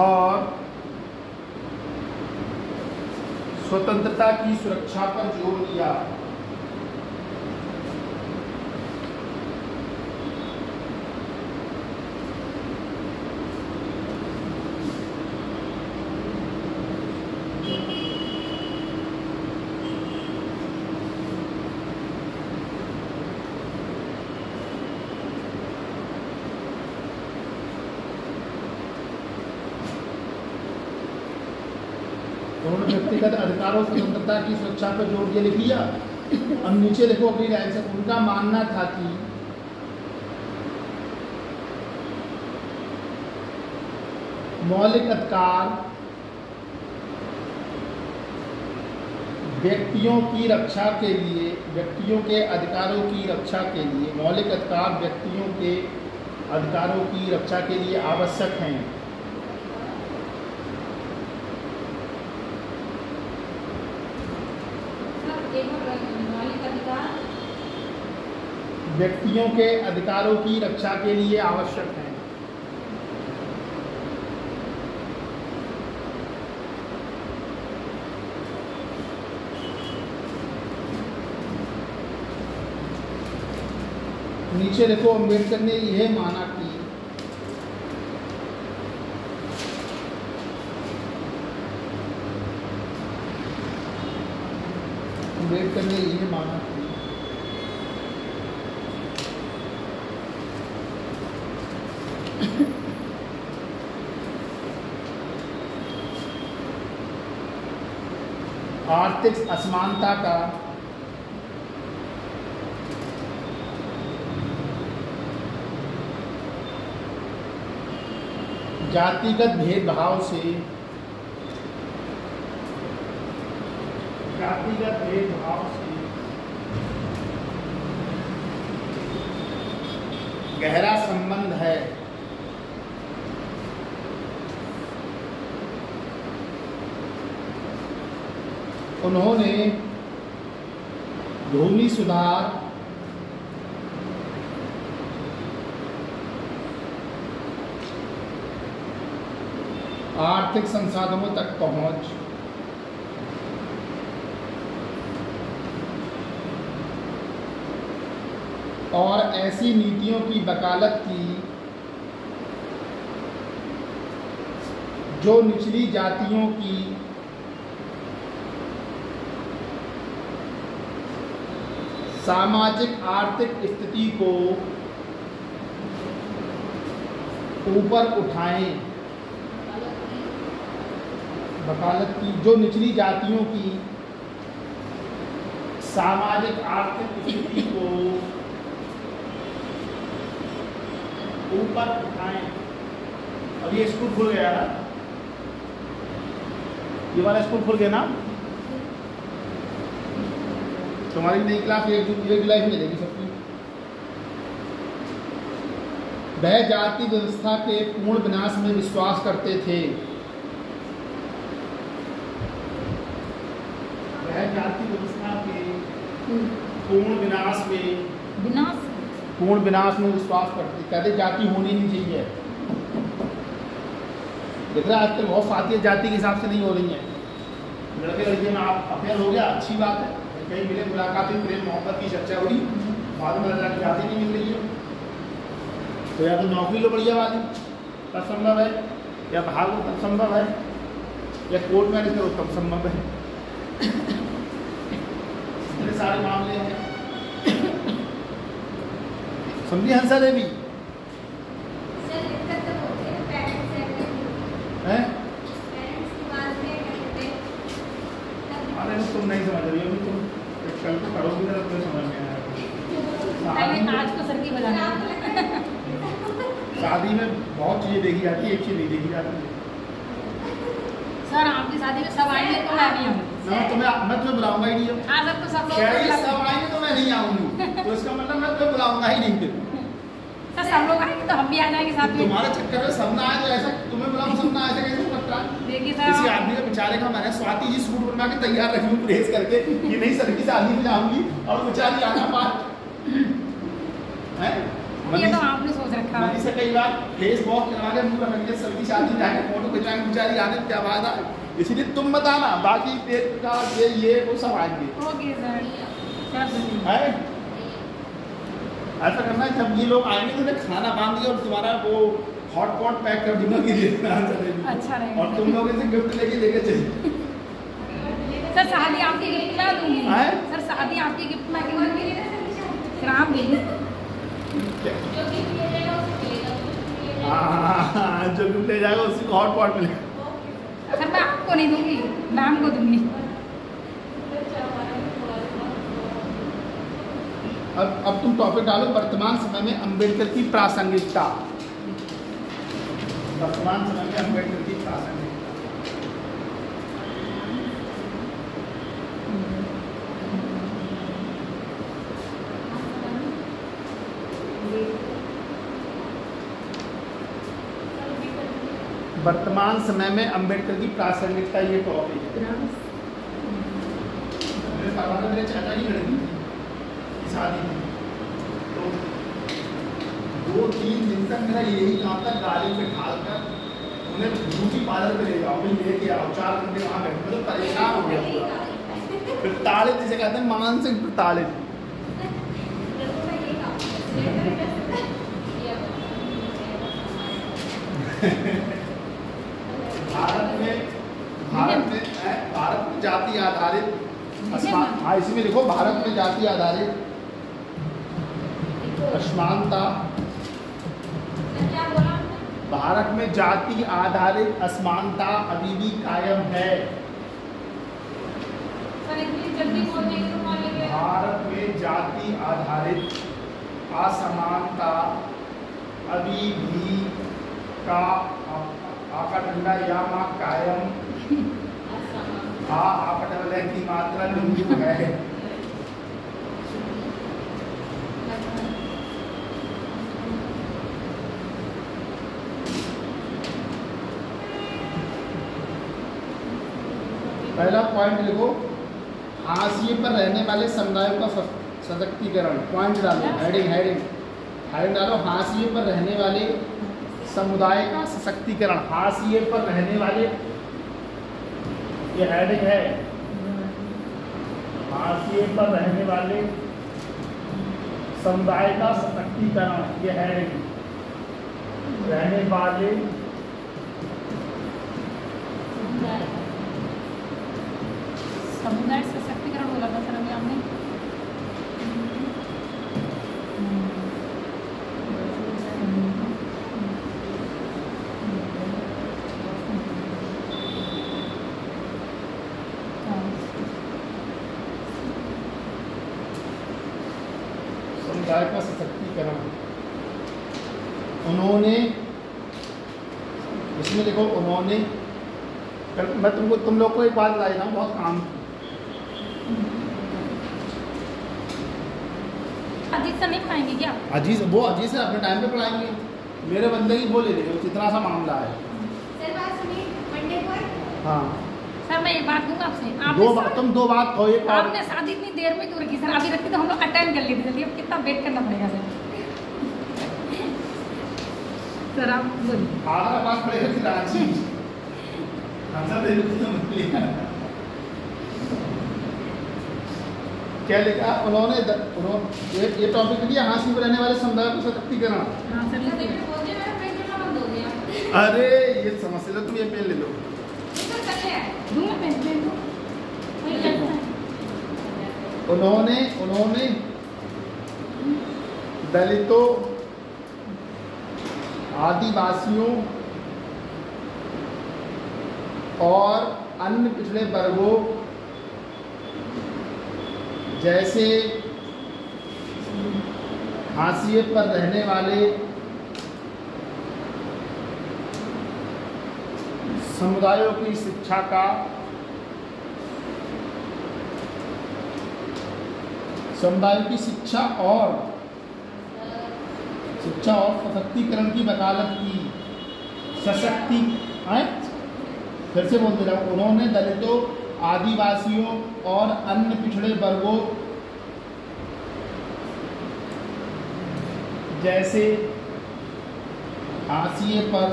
और स्वतंत्रता की सुरक्षा पर जोर दिया। उन्होंने व्यक्तिगत अधिकारों स्वतंत्रता की सुरक्षा पर जोर दिया, लिख लिया। अब नीचे लिखो अपनी लाइन से, उनका मानना था कि मौलिक अधिकार व्यक्तियों की रक्षा के लिए, व्यक्तियों के अधिकारों की रक्षा के लिए, मौलिक अधिकार व्यक्तियों के अधिकारों की रक्षा के लिए आवश्यक हैं। मौलिक अधिकार व्यक्तियों के अधिकारों की रक्षा के लिए आवश्यक है। नीचे देखो, अम्बेडकर ने यह माना कि अम्बेडकर ने यह माना कि आर्थिक असमानता का जातिगत भेदभाव से गहरा संबंध है। उन्होंने भूमि सुधार, आर्थिक संसाधनों तक पहुंच, और ऐसी नीतियों की वकालत की जो निचली जातियों की सामाजिक आर्थिक स्थिति को ऊपर उठाएं, वकालत की, जो निचली जातियों की सामाजिक आर्थिक स्थिति को ऊपर उठाएं। अब ये स्कूल खुल गया ना, ये वाला स्कूल खुल गया ना, तुम्हारी नई क्लास 1 जुलाई में मिलेगी सबकी। वह जाति व्यवस्था के पूर्ण विनाश में विश्वास करते थे। वह जाति व्यवस्था के पूर्ण विनाश में विश्वास करते, कहते जाति होनी नहीं चाहिए। देख रहे आजकल बहुत शादियाँ जाति के हिसाब से नहीं हो रही हैं। लड़के लड़के में आप अफेयर हो गया, अच्छी बात है, कहीं मिले मुलाकात हुई, प्रेम मोहब्बत की चर्चा हुई, बाद में लड़का की जाति नहीं मिल रही है, तो या तो नौकरी लो बढ़िया वाली तब संभव है, या भाग लो तब संभव है, या कोर्ट मैरिज करो तब संभव है। इतने सारे मामले हैं, समझी हंसा देवी है? अरे तुम नहीं समझ रही हो, तुम कल को करोगी ना तो समझ में आएगा। आज को सर्दी बजाना शादी में बहुत चीजें देखी जाती है, एक चीज नहीं देखी जाती है। सर आपकी शादी में सब आएंगे तो मैं नहीं आऊँगी। मैं तुम्हें बुलाऊंगा ही नहीं। हाँ सर, तो सब सब आएंगे तो मैं नहीं आऊंगी, तो इसका मतलब मैं तुम्हें बुलाऊंगा ही नहीं। फिर सर सब लोग आएंगे तो हम भी आ जाएंगे साथ में। तुम्हारे चक्कर में सब ना आए तो ऐसा तुम्हें बुलाऊं, सब ना आए कैसे पता? देखिए सर, किसी आदमी का बेचारे का मैंने स्वाति जी सूट बनवा के तैयार रखी हूँ प्रेस करके कि नहीं सर की शादी में जाऊंगी, और बेचारी आना पार है। ये तो आपने सोच रखा है। से कई बार फेस वॉश करवा के मुंह रखेंगे, सर की शादी जाके फोटो खिंचवाएंगे, बेचारी आने क्या बात है। इसलिए तुम बताना, बाकी पेट का ये वो सब आएंगे। ओके सर, है ऐसा करना है, जब ये लोग आएंगे तो उन्हें खाना बांध दिया और तुम्हारा वो हॉट पॉट पैक कर दूंगा कि अच्छा रहेगा, और तुम लोग इसे गिफ्ट लेके चलिए। सर शादी आपकी गिफ्ट में दूंगी। सर शादी आपकी गिफ्ट में दूंगी, फिर आप भी हाँ, जो गिफ्ट ले जाएगा उसी को हॉट पॉट मिलेगा। सर मैं आपको नहीं दूंगी, मैम को दूंगी। अब तुम टॉपिक डालो, वर्तमान समय में अंबेडकर की प्रासंगिकता। वर्तमान समय में अंबेडकर की प्रासंगिकता। वर्तमान समय में अंबेडकर की प्रासंगिकता, ये टॉपिक है। मेरे चाचा की लड़की शादी में, तो 2-3 दिन तक मेरा यही काम था, गाड़ी पे ढाल कर उन्हें ब्यूटी पार्लर पे ले जाओ, फिर लेके आओ, 4 घंटे वहाँ बैठे, तो परेशान हो गया पूरा। प्रताड़ित जिसे कहते हैं, मानसिक प्रताड़ित। भारत में जाति आधारित, हाँ इसमें लिखो, भारत में जाति आधारित असमानता, भारत में जाति आधारित असमानता अभी भी कायम है। भारत में जाति आधारित असमानता अभी भी का आका डंडा या माँ कायम, आका डंडा की मात्रा लिंग है। पहला पॉइंट लिखो, हाशिए पर रहने वाले समुदायों का सशक्तिकरण। पॉइंट डालो, हेडिंग डालो, हाशिए पर रहने वाले समुदाय का सशक्तिकरण। हाशिए पर रहने वाले, ये हेडिंग है, हाशिए पर रहने वाले समुदाय का सशक्तिकरण, ये हेडिंग। रहने वाले समुदाय सशक्तिकरण बोला था सर अभी आपने। समुदाय का सशक्तिकरण। उन्होंने, इसमें देखो उन्होंने, मैं तुम लोग को एक बात बताई था, बहुत काम की। अजीत सर नहीं पढ़ाएंगे क्या? अजीत सर अपने टाइम पे पढ़ाएंगे। मेरे बंदे की बोले देखो कितना सा मामला है। सर बात सुनिए, मंडे को है? हाँ सर मैं एक बात दूंगा आपसे, तुम दो बात कहो। एक और आपने शादी इतनी देर में क्यों रखी सर? अभी रखती तो हम लोग अटेंड कर लेते। चलिए अब कितना वेट करना पड़ेगा सर? सर आप बोलिए। आधा पास पड़ेगा कि रांची आंसर दे दो तो मिल क्या लिखा उन्होंने ये टॉपिक लिया, हाँसी में रहने वाले समुदाय को सशक्तिकरण। हाँ सर लिखिए। अरे ये समस्या लो, तुम ये पेन ले लो। दूंगा पेन दो। उन्होंने दलितों, आदिवासियों और अन्य पिछड़े वर्गों जैसे हाशिए पर रहने वाले समुदायों की शिक्षा और सशक्तिकरण की वकालत की। फिर से बोल दे रहा हूँ। उन्होंने दलितों, आदिवासियों और अन्य पिछड़े वर्गों जैसे हाशिए पर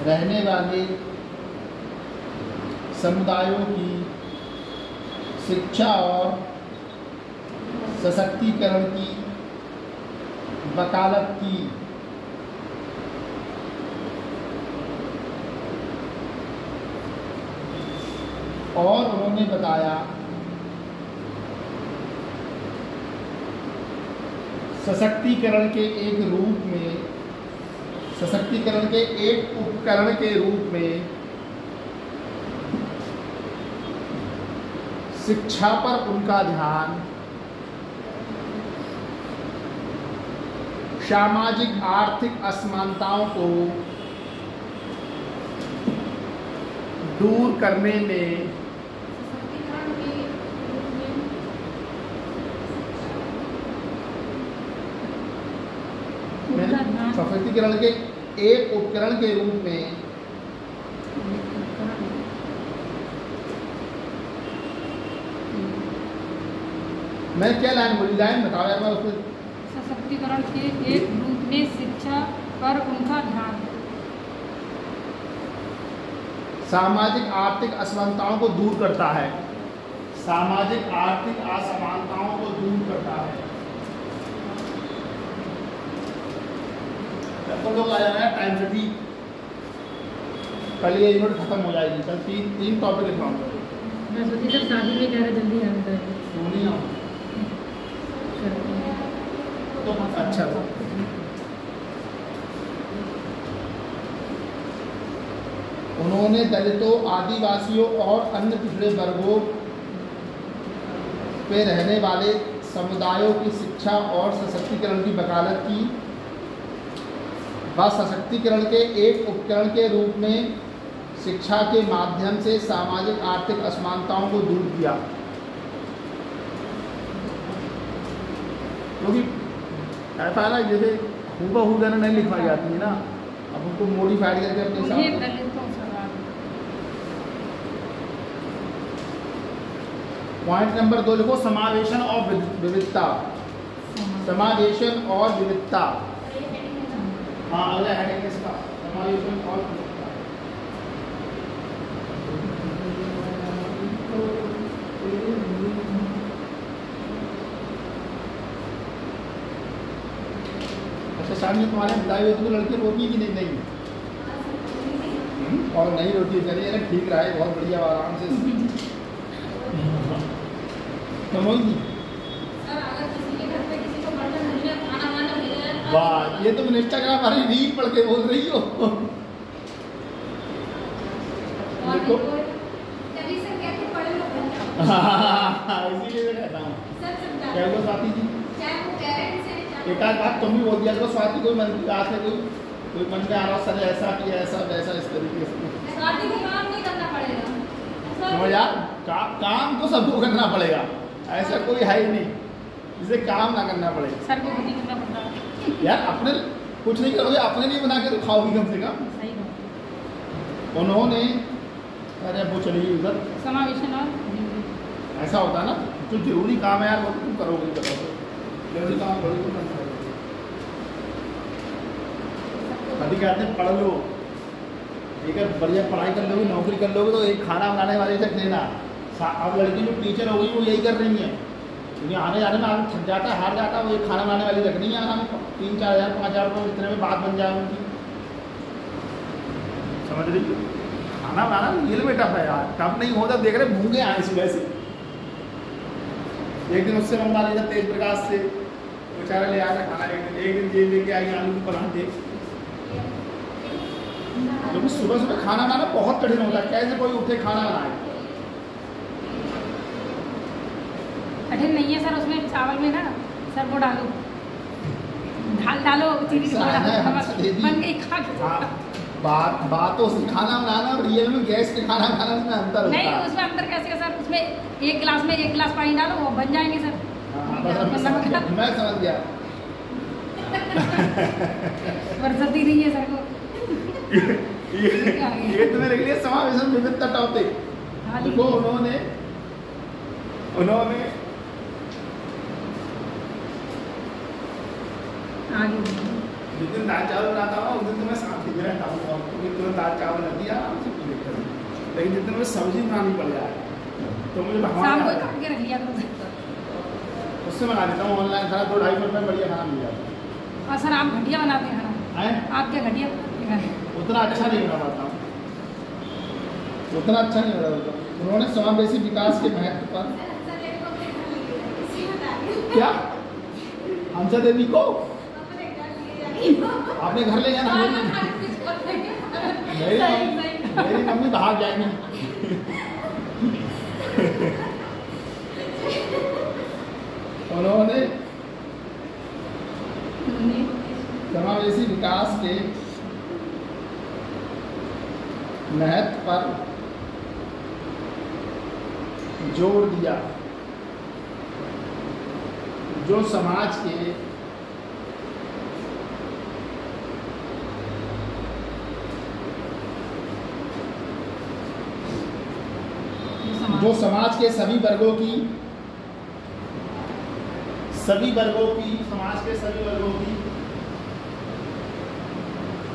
रहने वाले समुदायों की शिक्षा और सशक्तिकरण की वकालत की। और उन्होंने बताया सशक्तिकरण के एक उपकरण के रूप में शिक्षा पर उनका ध्यान सामाजिक आर्थिक असमानताओं को दूर करने में सशक्तिकरण के एक उपकरण के रूप में मैं क्या लाइन बोली? लाइन बताओ यार। मैं उसमें सशक्तिकरण के एक रूप में शिक्षा पर उनका ध्यान सामाजिक आर्थिक असमानताओं को दूर करता है। सामाजिक आर्थिक असमानताओं को दूर करता है। तो लोग आ जाना है टाइम से ठीक। कल ये यूनिट खत्म हो जाएगी। कल तीन टॉपिक लिखवाऊंगा। मैं सोची जब शादी में कह रहे जल्दी आना चाहिए। सोनी आओ तो अच्छा था। उन्होंने दलितों, आदिवासियों और अन्य पिछड़े वर्गों पे रहने वाले समुदायों की शिक्षा और सशक्तिकरण की वकालत की। वह सशक्तिकरण के एक उपकरण के रूप में शिक्षा के माध्यम से सामाजिक आर्थिक असमानताओं को दूर किया। क्योंकि ऐसा है ना, जैसे हूबहू जरा नहीं लिखवाई जाती है ना, अब उनको मॉडिफाइड करके अपने साथ। पॉइंट नंबर 2 लिखो, समावेशन और विविधता। समावेशन और विविधता। हाँ अगला हेडिंग इसका समावेशन और विविधता। अच्छा शाम में तुम्हारे बताई हुई तो लड़के रोटी की नहीं और नहीं रोटी चलिए ना, ठीक रहा है, बहुत बढ़िया, आराम से समझी। वाह, ये तुम इंस्टाग्राम वाली रील पढ़ के बोल रही हो। देखो इसीलिए मैं कहता हूँ क्या बोलो साथी जी। पेरेंट्स हैं एक आध बात तुम भी बोल दिया करो, स्वाति कोई मन की बात है, कोई मन में आ रहा सर ऐसा किया ऐसा वैसा इस तरीके से। शादी में काम नहीं करना पड़ेगा। समझ यार, काम तो सबको करना पड़ेगा, ऐसा कोई है ही नहीं जिसे काम ना करना पड़े। सर को खुद ही करना पड़ता है यार अपने कुछ नहीं करोगे, अपने लिए बना के तो खाओगी कम से कम। सही बात। उन्होंने अरे वो चलिए उधर समावेशन और ऐसा होता है ना, जो जरूरी काम है यार वो तुम करोगे ही करोगे, जरूरी काम करोगे तो नहीं करोगे। कभी कहते हैं पढ़ लो, एक बढ़िया पढ़ाई कर लोगे, नौकरी कर लोगे तो एक खाना बनाने वाले तक लेना। अब लड़की जो टीचर हो गई वो यही कर रही है, क्योंकि आने जाने में आदमी थक जाता है, हार जाता है, वो एक खाना बनाने वाली रखनी है आराम 3-4 हज़ार 5,000 रुपये इतने में बात बन जाए उनकी। समझ रही हो? खाना बनाना ये में टफ है यार, टफ नहीं होता देख रहे भूखे आए सुबह से। एक दिन उससे मंगवा लिया तेज प्रकाश से, बेचारा ले आया खाना, एक दिन जेल लेके आई आलू के परांठे। क्योंकि सुबह सुबह खाना बनाना बहुत कठिन होता है, कैसे कोई उठे खाना बनाए। कठिन नहीं है सर, उसमें चावल में ना सर वो डालो, दाल डालो, चीनी बन गई, खा के। बातों से खाना बनाना और रियल में गैस पे खाना बनाना में अंतर होता है। नहीं उसमें अंतर कैसे है सर, उसमें एक गिलास पानी डालो वो बन जाएंगे सर। मैं समझ गया। फुर्सत ही नहीं है सर को। ये तो मेरे लिए समावेशन विविधता टॉपिक। देखो उन्होंने जिस दिन दाल चावल बनाता हूँ उस दिन तो मैं शांति में रहता हूँ, क्योंकि तुरंत दाल चावल रख दिया आराम से पी लेता हूँ। लेकिन जिस दिन मुझे सब्जी बनानी पड़ जाए तो मुझे भगवान काट के रख लिया उससे बना लेता हूँ ऑनलाइन खाना, 2-2.5 रुपये में बढ़िया खाना मिल जाता है। और सर आप घटिया बनाते हैं खाना, आप क्या घटिया बनाते हैं? उतना अच्छा नहीं बना पाता हूँ, उतना अच्छा नहीं बना पाता। उन्होंने समावेशी विकास के महत्व पर क्या हमसा देवी को आपने घर ले जाना, मेरी मम्मी बाहर जाएंगे। उन्होंने समावेशी विकास के महत्व पर जोर दिया, जो समाज के सभी वर्गों की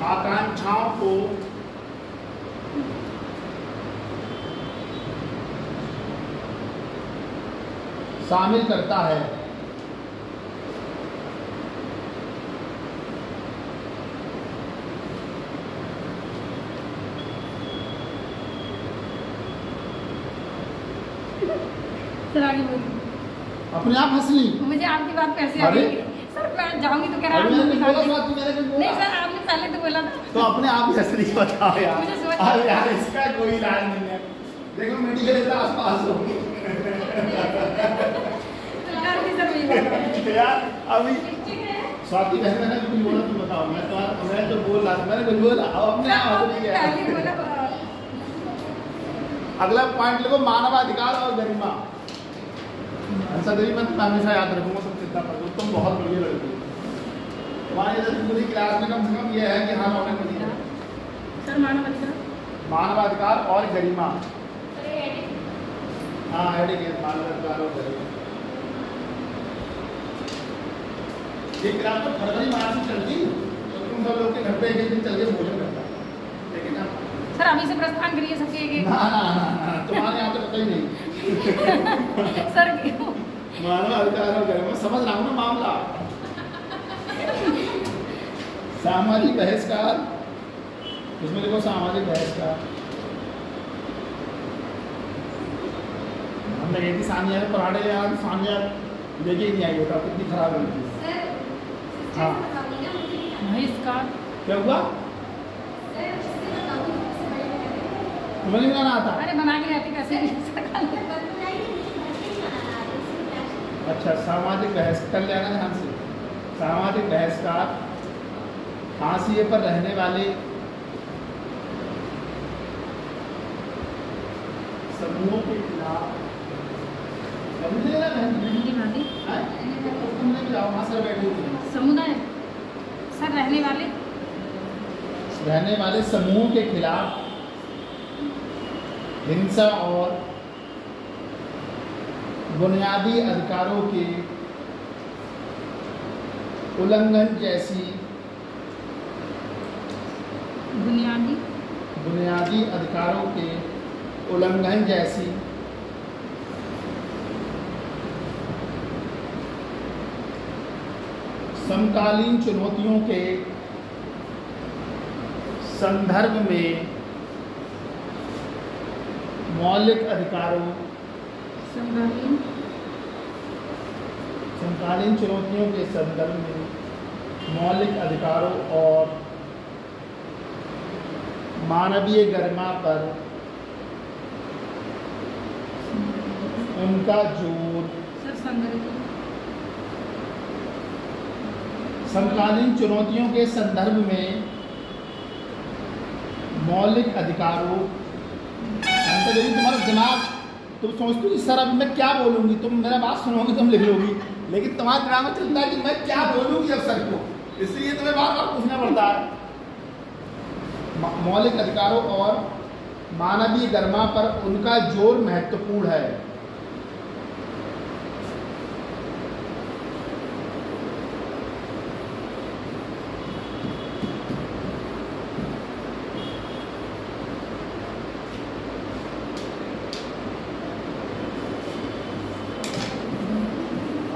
आकांक्षाओं को शामिल करता है। सर आगे बोलिए। अपने आप हंस ली। मुझे आपकी बात कैसे आ रही है सर, मैं जाऊंगी तो कह रहा हूँ नहीं सर, आपने पहले तो बोला था तो अपने आप ही हंस रही। बताओ मुझे यार इसका कोई इलाज नहीं है। देखो मेडिकल के आसपास हो यार अभी स्वाति बहन मैंने कुछ बोला तुम बताओ, मैं तो बोल रहा था, मैंने कुछ बोला अब अपने आप अगला पॉइंट लिखो मानवाधिकार और गरिमा। ऐसा देवी मैं हमेशा याद रखूंगा, तुम चिंता करो, तुम बहुत बढ़िया लड़की हो। तुम्हारी पूरी क्लास में कम से कम ये है कि हाँ नौकरी मिली है सर। मानवाधिकार और गरिमा, हाँ एडिकेट मानवाधिकार और गरिमा। ये क्लास तो फरवरी मार्च में चलती, तो तुम सब लोग के घर पे एक दिन चल के भोजन करता, लेकिन ना सर अभी से प्रस्थान करिए सबके एक ना तुम्हारे यहाँ तो पता ही नहीं। सर क्यों? मानवाधिकार और गरिमा समझ रहा हूँ ना मामला। सामाजिक बहिष्कार, इसमें देखो सामाजिक बहिष्कार हम लगे थी सानिया में पराठे यार, सानिया लेके ही नहीं आई होता, कितनी खराब लड़की। हाँ बहिष्कार क्या हुआ? तुम्हें नहीं बनाना आता? अरे बना के रहती कैसे? अच्छा सामाजिक बहस कर लेना ध्यान से। सामाजिक बहिष्कार, हाशिए पर रहने वाले समूहों के खिलाफ समुदाय सर रहने वाले समूहों के खिलाफ हिंसा और बुनियादी अधिकारों के उल्लंघन जैसी बुनियादी अधिकारों के उल्लंघन जैसी समकालीन चुनौतियों के संदर्भ में मौलिक अधिकारों समकालीन चुनौतियों के संदर्भ में मौलिक अधिकारों और मानवीय गरिमा पर उनका जोर। समकालीन चुनौतियों के संदर्भ में मौलिक अधिकारों, यदि तुम्हारा दिमाग तुम सोचती हो सर अब मैं क्या बोलूँगी, तुम मेरा बात सुनोगी तुम लिख लोगी, लेकिन तुम्हारा दिमाग में चलता है कि मैं क्या बोलूँगी अब सर को, इसलिए तुम्हें बार बार पूछना पड़ता है। मौलिक अधिकारों और मानवीय गरिमा पर उनका जोर महत्वपूर्ण है।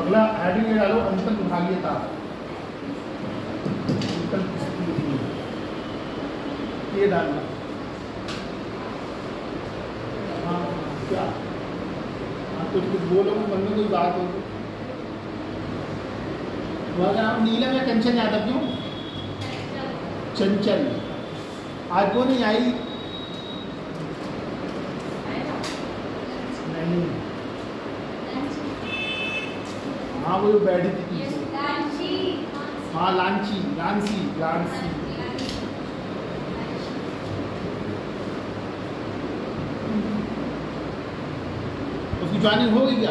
अगला हेडिंग में डालो अंतर विभागीयता। ये डालना। हाँ क्या? हाँ कुछ बोलो, मन में कोई बात हो तो। नाम नीलम या कंचन यादव क्यों? चंचल। आज वो नहीं आई? नहीं। हाँ वो बैठी थी। हाँ लांची। उसकी ज्वाइनिंग हो गई क्या?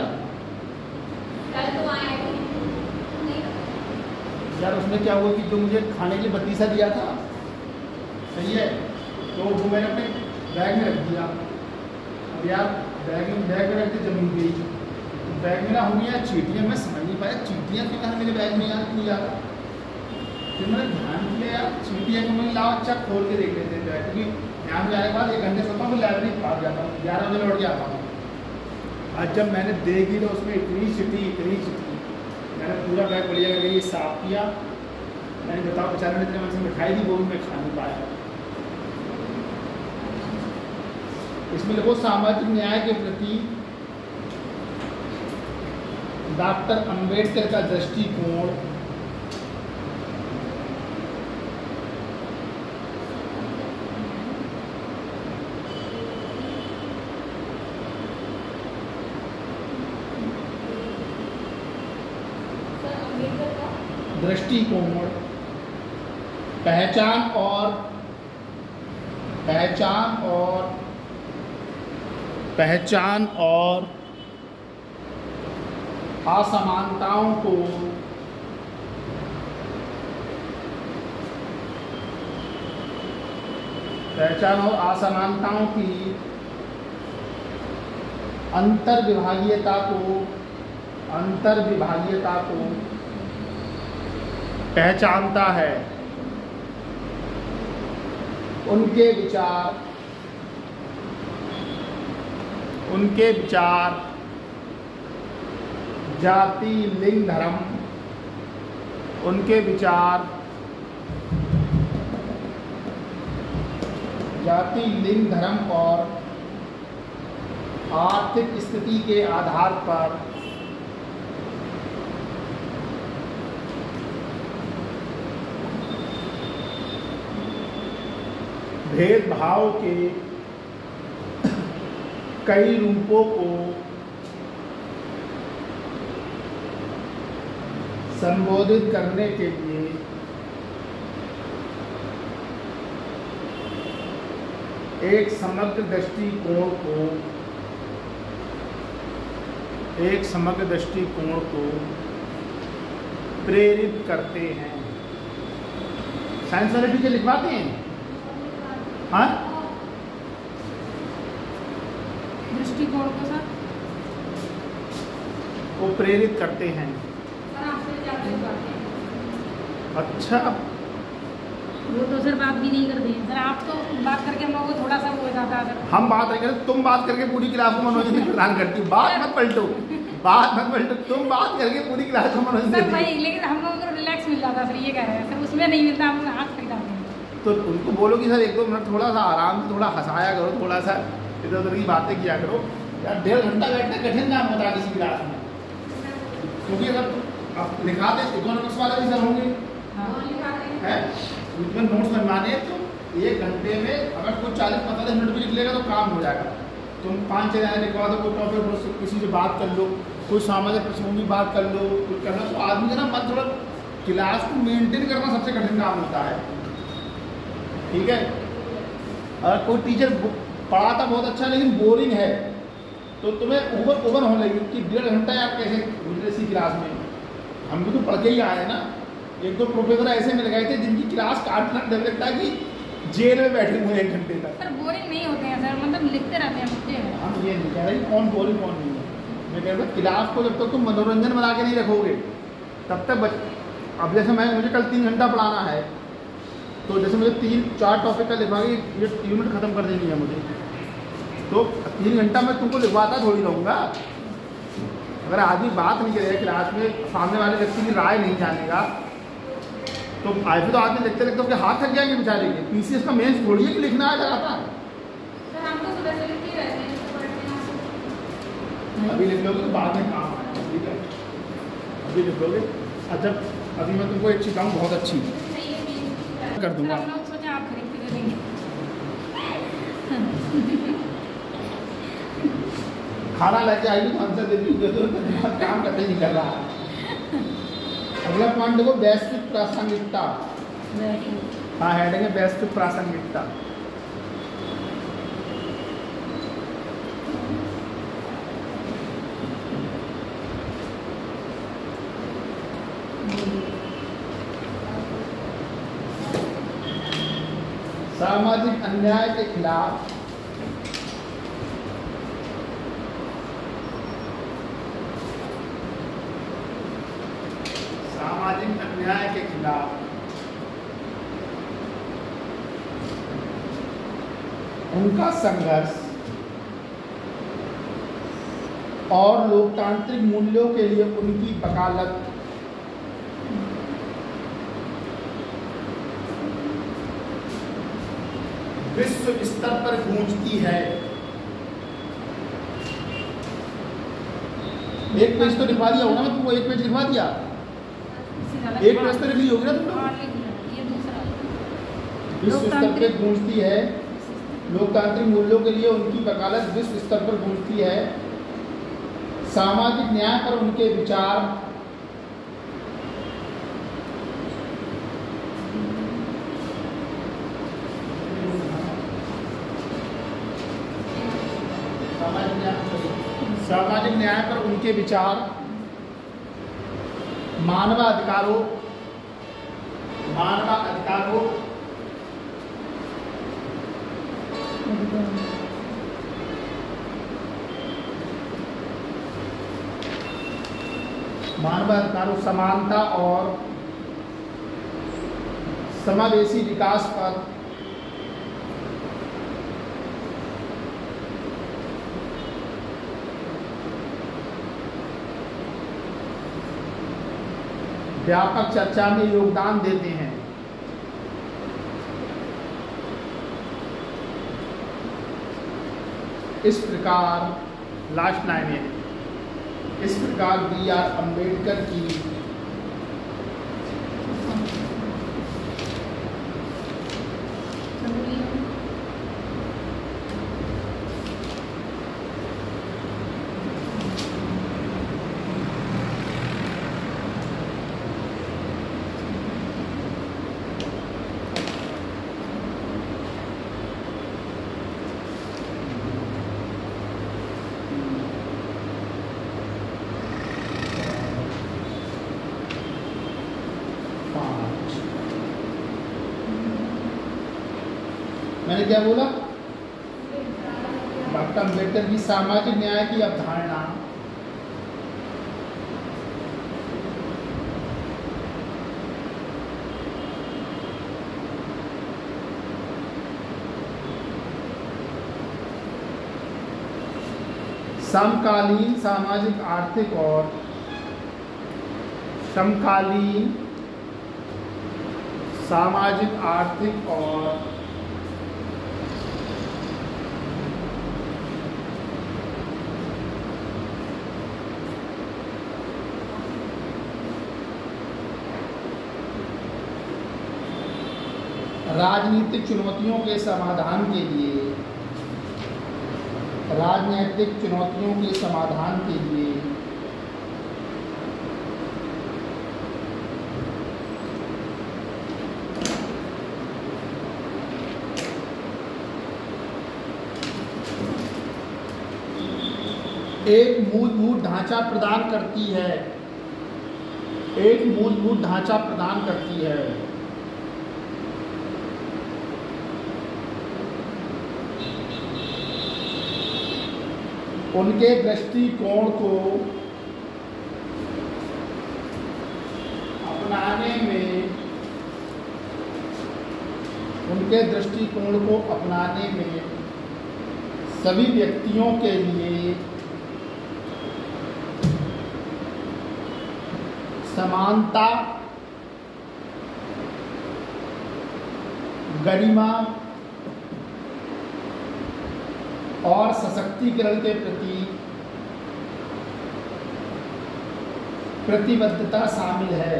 कल तो आए यार उसमें क्या हुआ कि जो मुझे खाने के लिए बत्तीसा दिया था, सही है, तो वो मैंने अपने बैग में रख दिया। अब यार बैग में रख के जमीन गई, बैग में ना हो गया चीटियाँ, मैं समझ नहीं पाया चीटियाँ क्यों मेरे बैग में यार नहीं जाता। फिर मैंने ध्यान किया यार चीटियाँ को मैं लाओ अच्छा खोल के देख लेते हैं, क्योंकि यहाँ से जाने के बाद 1 घंटे सोता हूँ, लाइब्रेरी भाग जाता हूँ, 11 बजे लौट के आता हूँ। आज जब मैंने देखी तो उसमें इतनी चिट्ठी, मैंने पूरा बैग बढ़िया करके ये साफ किया। मैंने बताओ बेचारे ने इतने मन से मिठाई दी, वो भी मैं खा नहीं पाया। इसमें लोगों सामाजिक न्याय के प्रति डॉक्टर अंबेडकर का दृष्टिकोण, पहचान और असमानताओं को की अंतर्विभागीयता को पहचानता है। उनके विचार जाति, लिंग, धर्म, और आर्थिक स्थिति के आधार पर भेदभाव के कई रूपों को संबोधित करने के लिए एक समग्र दृष्टिकोण को प्रेरित करते हैं। साइंस वाले टीचर लिखवाते हैं, हाँ, दृष्टिकोण को सर को प्रेरित करते हैं। आपसे ज़्यादा लिखवाते हैं। अच्छा, वो तो सर बात भी नहीं करते हैं सर। आप तो बात करके हम लोगों को थोड़ा सा वो हो जाता है सर। हम बात नहीं करते, तुम बात करके पूरी क्लास को मनोरंजन प्रदान करती हो। बात मत पलटो, तुम बात करके पूरी क्लास को मनोरंजन सर देती हो। भाई, लेकिन हम लोगों को रिलैक्स मिल जाता है सर, ये कह रहे हैं सर। उसमें नहीं मिलता, हम लोग हाथ खरीदाते हैं। तो उनको बोलो कि सर 1-2 मिनट थोड़ा सा आराम से थोड़ा हंसाया करो, थोड़ा सा इधर उधर की बातें किया करो यार। 1.5 घंटा बैठना कठिन काम होता है किसी क्लास में, क्योंकि अगर आप लिखाते इकोनॉमिक्स वाले भी सर होंगे हैं, उसमें नोट्स बनवाने तो 1 घंटे में अगर कोई 40-45 मिनट भी लिख लेगा तो काम हो जाएगा। तुम 5-6 जाने लिखवा दो, कोई टॉपिक किसी से बात कर लो, कोई सामाजिक प्रश्नों की बात कर लो, कुछ करना, तो आदमी का ना मन थोड़ा, क्लास को मेंटेन करना सबसे कठिन काम होता है। ठीक है, अगर कोई टीचर पढ़ाता बहुत अच्छा लेकिन बोरिंग है तो तुम्हें ओवर होने लगी कि 1.5 घंटा यार कैसे गुजरे इसी क्लास में। हम भी तो पढ़ के ही आए ना। 1-2 प्रोफेसर ऐसे मिल गए थे जिनकी क्लास काटना डर लगता है कि जेल में बैठे हुए 1 घंटे तक। सर बोरिंग नहीं होते हैं सर, मतलब लिखते रहते हैं बच्चे। हम ये नहीं कह रहे कि कौन बोरिंग कौन नहीं है, मैं कह रहा हूँ क्लास को जब तक तुम मनोरंजन बना के नहीं रखोगे तब तक अब जैसे मुझे कल 3 घंटा पढ़ाना है, तो जैसे मुझे 3-4 टॉपिक का लिखवा के ये यूनिट खत्म कर देनी है मुझे, तो 3 घंटा मैं तुमको लिखवाता थोड़ी रहूँगा। अगर आदमी बात नहीं करेगा क्लास में, सामने वाले व्यक्ति की राय नहीं जानेगा, तो ऐसे तो आदमी लिखते लिखते उसके हाथ थक जाएंगे बेचारे के। पीसीएस का मेंस थोड़ी है कि लिखना है लगातार। सर हम तो सुबह से लिखते रहते हैं, अभी लिख लोगे तो बाद में काम आएगा, ठीक है, अभी लिख लोगे। अच्छा, अभी मैं तुमको एक चीज़ कहूँ बहुत अच्छी कर दूंगा। हम लोग सोचे आप खरीद के दे देंगे। खाना लेके आई तो आंसर दे दी, काम करते नहीं कर रहा। अगला पॉइंट देखो, वैश्विक प्रासंगिकता। हाँ, हेडिंग है वैश्विक प्रासंगिकता। सामाजिक अन्याय के खिलाफ उनका संघर्ष और लोकतांत्रिक मूल्यों के लिए उनकी वकालत विश्व स्तर पर गूंजती है। एक पेज तो लिखवा दिया होगा ना तुमको, एक पेज लिखवा दिया, एक पेज तो लिख ली होगी ना तुमको। विश्व स्तर पर गूंजती है, लोकतांत्रिक मूल्यों के लिए उनकी वकालत विश्व स्तर पर गूंजती है, सामाजिक न्याय पर उनके विचार सामाजिक न्याय पर उनके विचार, मानवाधिकारों समानता और समावेशी विकास पर व्यापक चर्चा में योगदान देते हैं। इस प्रकार लास्ट लाइन है, इस प्रकार B.R. अम्बेडकर की मैंने क्या बोला? डॉक्टर अम्बेडकर की सामाजिक न्याय की अवधारणा समकालीन सामाजिक आर्थिक और समकालीन सामाजिक आर्थिक और राजनीतिक चुनौतियों के समाधान के लिए राजनीतिक चुनौतियों के समाधान के लिए एक मूलभूत ढांचा प्रदान करती है, एक मूलभूत ढांचा प्रदान करती है। उनके दृष्टिकोण को अपनाने में सभी व्यक्तियों के लिए समानता, गरिमा और सशक्तिकरण के प्रति प्रतिबद्धता शामिल है।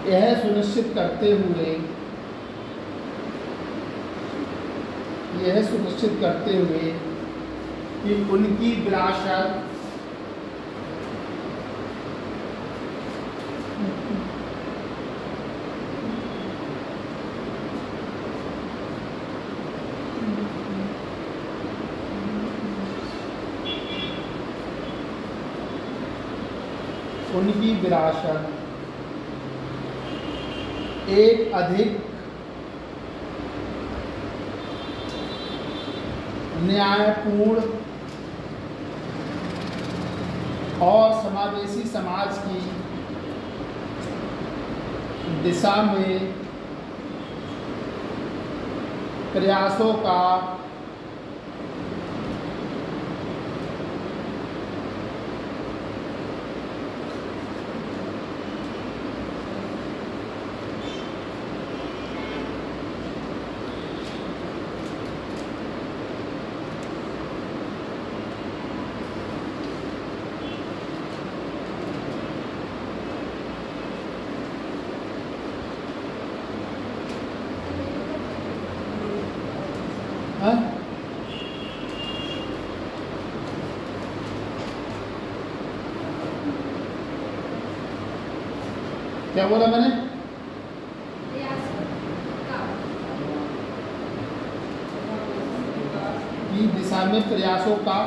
यह सुनिश्चित करते हुए कि उनकी विरासत एक अधिक न्यायपूर्ण और समावेशी समाज की दिशा में प्रयासों का क्या बोला मैंने? की दिशा में प्रयासों का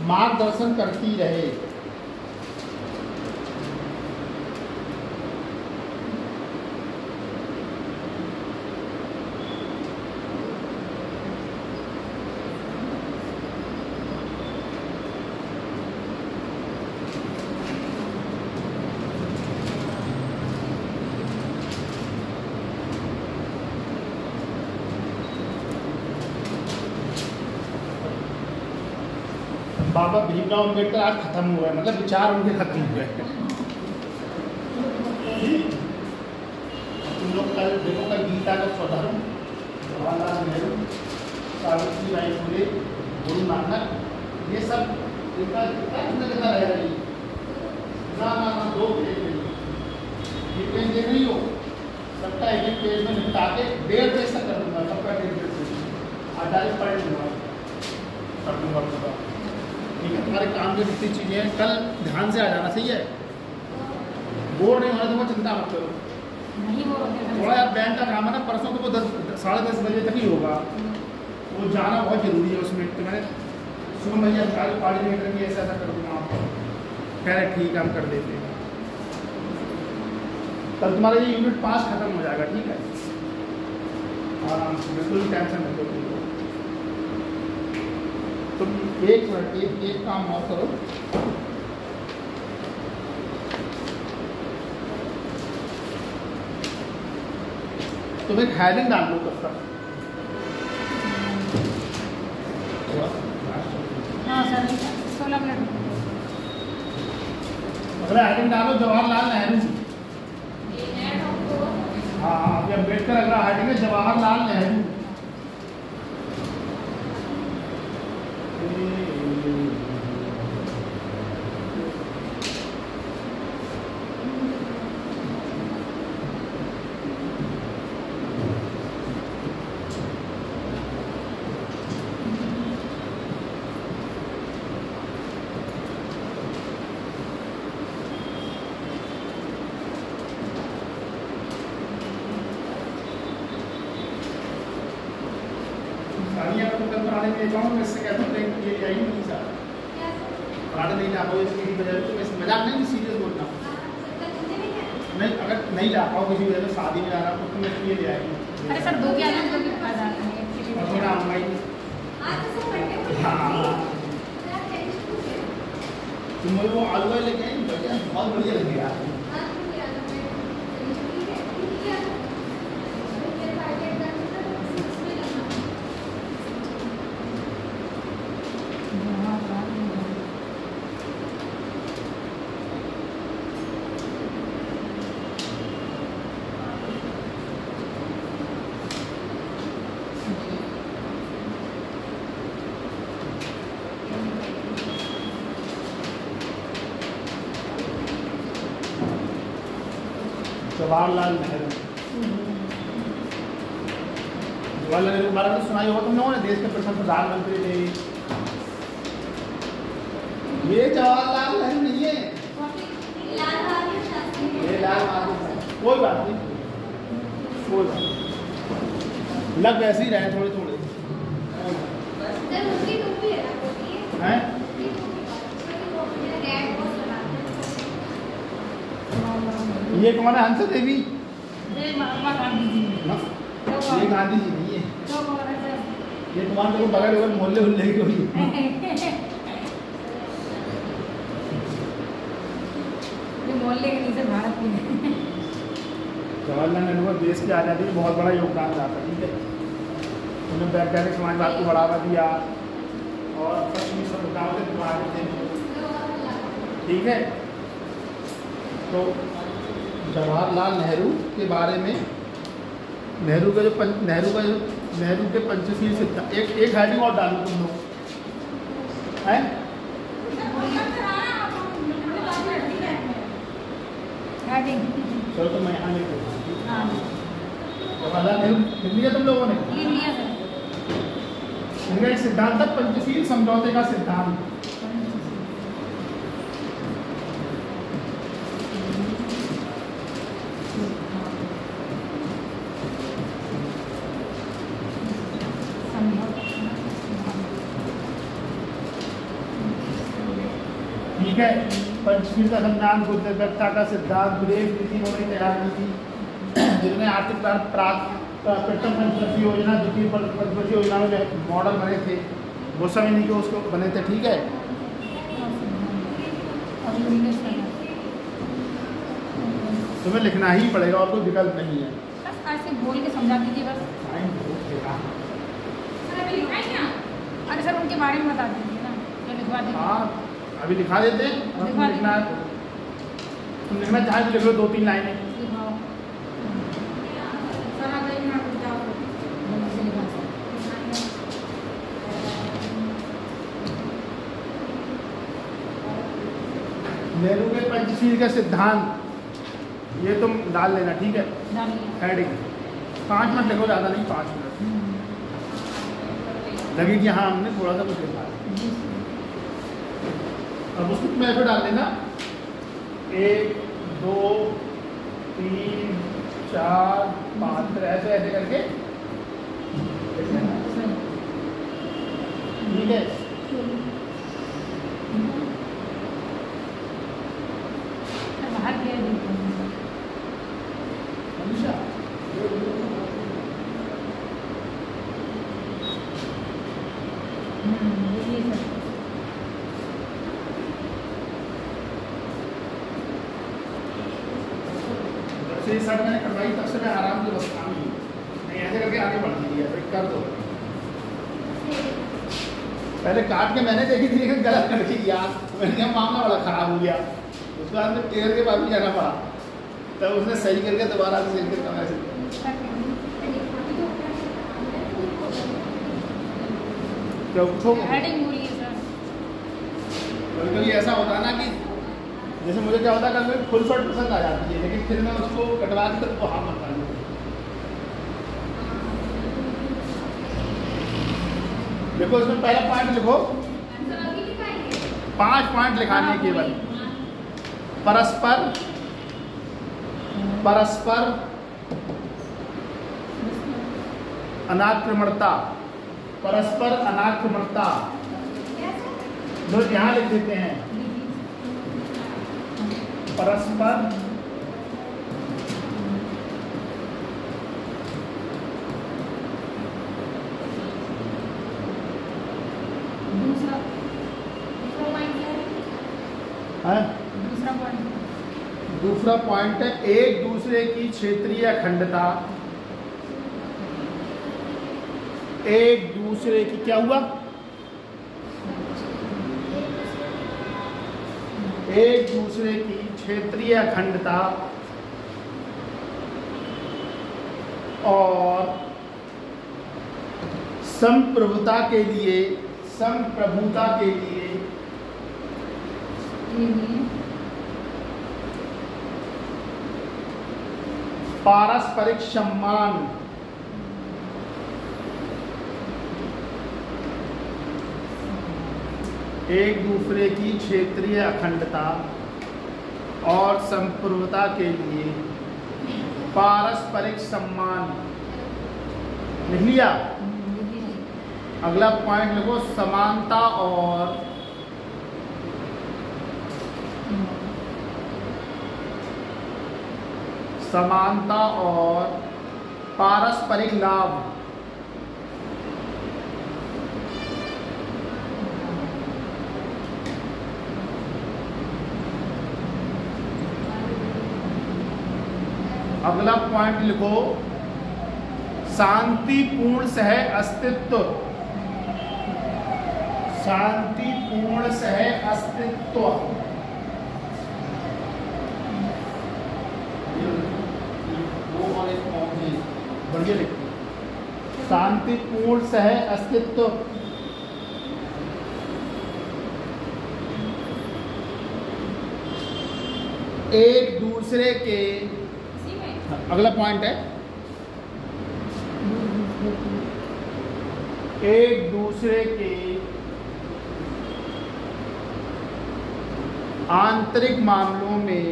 मार्गदर्शन करती रहे। बाबा भीमराव अम्बेडकर आज खत्म हुआ है, मतलब विचार उनके खत्म हुए। तुम लोग कल देखो, कल गीता का स्वधर्म, जवाहरलाल नेहरू, सावित्रीबाई फुले, गुरु नानक, ये सब इनका कितना रह रही ना 2 पेज में दे रही हो, सबका एक पेज में निपटा के 1.5 पेज तक कर दूंगा, सबका 1.5 पेज आज पढ़ लूँगा, कर दूँगा। ठीक है, तुम्हारे काम की जितनी चीज़ें हैं कल ध्यान से आ जाना, सही है? बोर नहीं होना, तुम्हें चिंता मत करो। थोड़ा यार बैंक का काम है ना, परसों तो वो 10-10:30 बजे तक ही होगा, वो जाना बहुत ज़रूरी है उसमें। तो मैंने सुबह भैया कोऑर्डिनेटर की ऐसा कर दूँगा आपको, कह रहे ठीक है हम कर देते हैं। कल तुम्हारा ये यूनिट 5 खत्म हो जाएगा, ठीक है? आराम से, बिल्कुल टेंशन नहीं लो तुमको। तुम एक मिनट एक काम और करो, तुम एक हेडिंग डाल लो तब तक। हाँ सर 16 मिनट। अगर हेडिंग डालो जवाहरलाल नेहरू। हाँ अभी अम्बेडकर अगला हेडिंग है जवाहरलाल नेहरू। इससे कहता हूँ ये आई नहीं सर पराठे नहीं ला पाओ इसकी वजह से, मैं मजाक नहीं सीरियस बोलता हूँ। नहीं अगर नहीं ला पाओ किसी वजह से शादी में जा रहा हूँ तो मैं ये ले आएगी। अरे सर 2 के आने 2 के आ जाते हैं और थोड़ा आऊँगा ही। हाँ तुम मुझे वो आलू लेके आई बहुत बढ़िया लगेगा। जवाहरलाल नेहरू। जवाहरलाल नेहरू के बारे में सुनाई होगा तुम लोगों ने, देश के प्रथम प्रधानमंत्री थे। ये जवाहरलाल नेहरू नहीं है, ये लाल बहादुर। कोई बात नहीं, कोई बात नहीं, लग वैसे ही रहे थोड़े थोड़े हैं। ये कौन है? हंसा देवी? ये महात्मा गांधी जी ना, ये गांधी जी नहीं है। ये तुम्हारे को बगल बगल मोहल्ले उल्ले की हुई। ये मोहल्ले के नीचे भारत में जवाहरलाल नेहरू को देश की आज़ादी में बहुत बड़ा योगदान रहा था, ठीक है? उन्होंने वैज्ञानिक समाजवाद को बढ़ावा दिया और पश्चिमी सभ्यताओं से प्रभावित थे, ठीक है? तो जवाहरलाल नेहरू के बारे में नेहरू के पंचशील सिद्धांत एक हेडिंग और डालो तुम लोग हैं। चलो तो मैं यहाँ नहीं कहूँगा। जवाहरलाल नेहरू लिख लिया तुम लोगों ने? इनका एक सिद्धांत था पंचशील समझौते का सिद्धांत। ठीक है, पंचशील का सिद्धांत, बुद्धिमत्ता का सिद्धांत, विदेश नीति उन्होंने तैयार की थी, जिन्होंने आर्थिक प्रथम पंचवर्षीय योजना, द्वितीय पंचवर्षीय योजना में जो मॉडल बने थे वो सब इन्हीं के उसको बने थे, ठीक है? तुम्हें लिखना ही पड़ेगा और कोई विकल्प नहीं है। बस ऐसे बोल के समझा दीजिए बस। अरे सर उनके बारे में बता दीजिए ना, या लिखवा दीजिए। हाँ अभी लिखा देते हैं, तुम लिखना है, तुम लिखना चाहे तो लिख लो 2-3 लाइनें। नेहरू के पंचशील का सिद्धांत ये तुम डाल लेना, ठीक है? हेडिंग 5 मिनट लिखो, ज़्यादा नहीं, 5 मिनट लगेगी। हाँ हमने थोड़ा सा कुछ लिखा है। अब उसको तुम ऐसे डाल देना 1 2 3 4 5 ऐसे ऐसे करके, ठीक है? से ये शर्ट मैंने कटवाई तब से मैं आराम की अवस्था में हूँ। नहीं ऐसे करके आगे बढ़ दीजिए, फिर कर दो। पहले काट के मैंने देखी थी लेकिन गलत कट गई यार, मैंने कहा मामला बड़ा ख़राब हो गया। उसके बाद में टेलर के पास भी जाना पड़ा, तब उसने सही करके दोबारा से सिल के तब ऐसे हेडिंग बोलिए सर। कभी ऐसा होता है ना कि जैसे मुझे क्या होता है कभी फुल शर्ट पसंद आ जाती है, लेकिन फिर मैं उसको कटवा के तो हाँ मत लूँ। देखो इसमें पहला पॉइंट लिखो, 5 पॉइंट लिखाने हैं केवल। परस्पर परस्पर अनाक्रमणता, परस्पर अनाक्रमणता जो यहाँ लिख देते हैं। परस्पर दूसरा दूसरा पॉइंट है एक दूसरे की क्षेत्रीय अखंडता। एक दूसरे की क्या हुआ? एक दूसरे की क्षेत्रीय अखंडता और संप्रभुता के लिए पारस्परिक सम्मान एक दूसरे की क्षेत्रीय अखंडता और संप्रभुता के लिए पारस्परिक सम्मान लिख लिया। अगला पॉइंट लिखो समानता और पारस्परिक लाभ। अगला पॉइंट लिखो शांतिपूर्ण सह अस्तित्व। शांतिपूर्ण सह अस्तित्व बढ़िया लिखो। शांतिपूर्ण सह अस्तित्व एक दूसरे के, अगला पॉइंट है एक दूसरे के आंतरिक मामलों में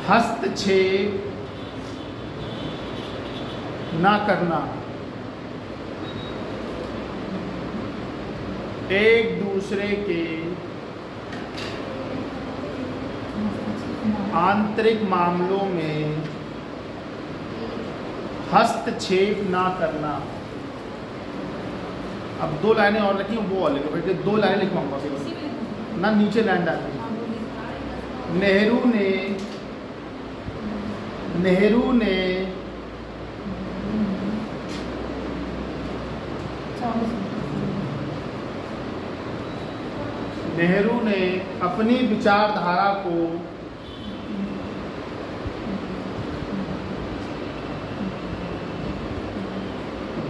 हस्तक्षेप ना करना। एक दूसरे के आंतरिक मामलों में हस्तक्षेप ना करना। अब 2 लाइनें और लिखी, वो और लिखो बेटे, 2 लाइनें लिखवाऊंगा केवल ना, नीचे लाइन डालनी। नेहरू ने अपनी विचारधारा को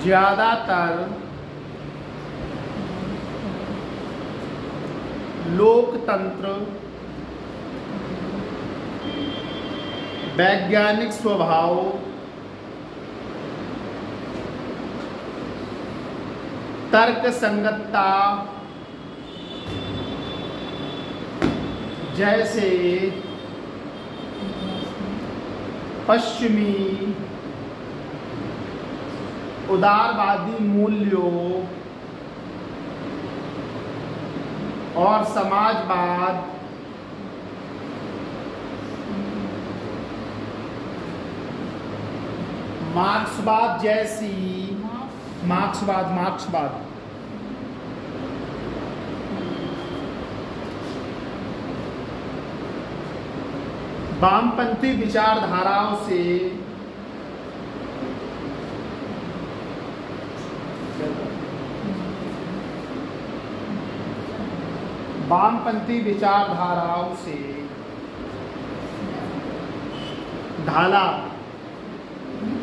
ज्यादातर लोकतंत्र, वैज्ञानिक स्वभाव, तर्कसंगतता जैसे पश्चिमी उदारवादी मूल्यों और समाजवाद मार्क्सवाद जैसी मार्क्सवाद वामपंथी विचारधाराओं से वामपंथी विचारधाराओं से ढाला,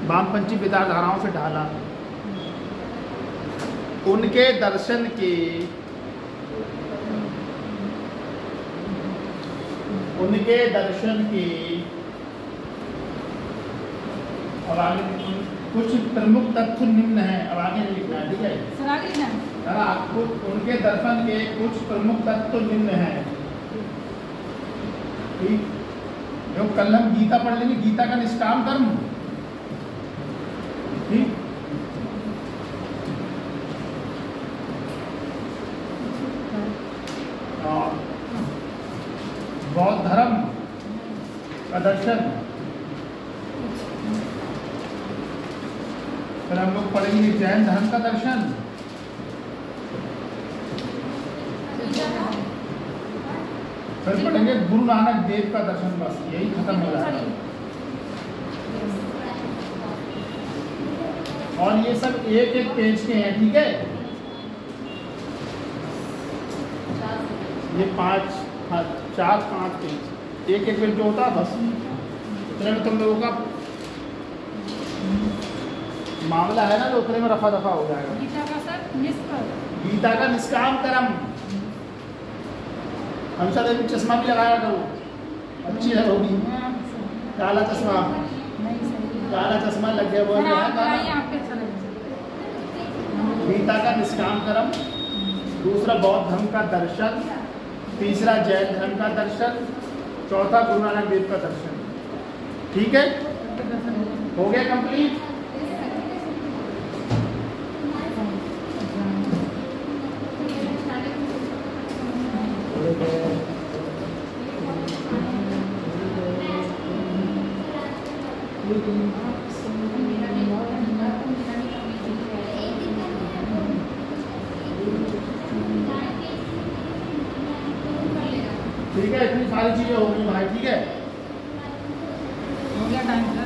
वामपंथी विचारधाराओं से ढाला उनके दर्शन के अब आगे कुछ प्रमुख तथ्य निम्न हैं। अब आगे लिखना है, ठीक है सर, आगे लिखना है। उनके दर्शन के कुछ प्रमुख तत्व निम्न हैं। ठीक, जो कल हम गीता पढ़ लेंगे, गीता का निष्काम कर्म। ठीक, बौद्ध धर्म का दर्शन, फिर हम लोग पढ़ेंगे जैन धर्म का दर्शन, फिर पढ़ेंगे गुरु नानक देव का दर्शन। बस यही खत्म हो जाएगा। और ये सब एक एक पेज के हैं, ठीक है। ये 4-5 पेज, एक पेज जो होता है बस उतने में तुम लोगों का मामला है ना, तो उतने में रफा दफा हो जाएगा। गीता का निष्काम कर्म। हमसा देवी चश्मा भी लगाया करो, अच्छी है होगी। काला चश्मा लग गया वो गीता का निष्काम कर्म, दूसरा बौद्ध धर्म का दर्शन, तीसरा जैन धर्म का दर्शन, चौथा गुरु नानक देव का दर्शन। ठीक है, हो गया कंप्लीट। ठीक है, इतनी सारी चीजें हो गई भाई। ठीक है, हो गया टाइम।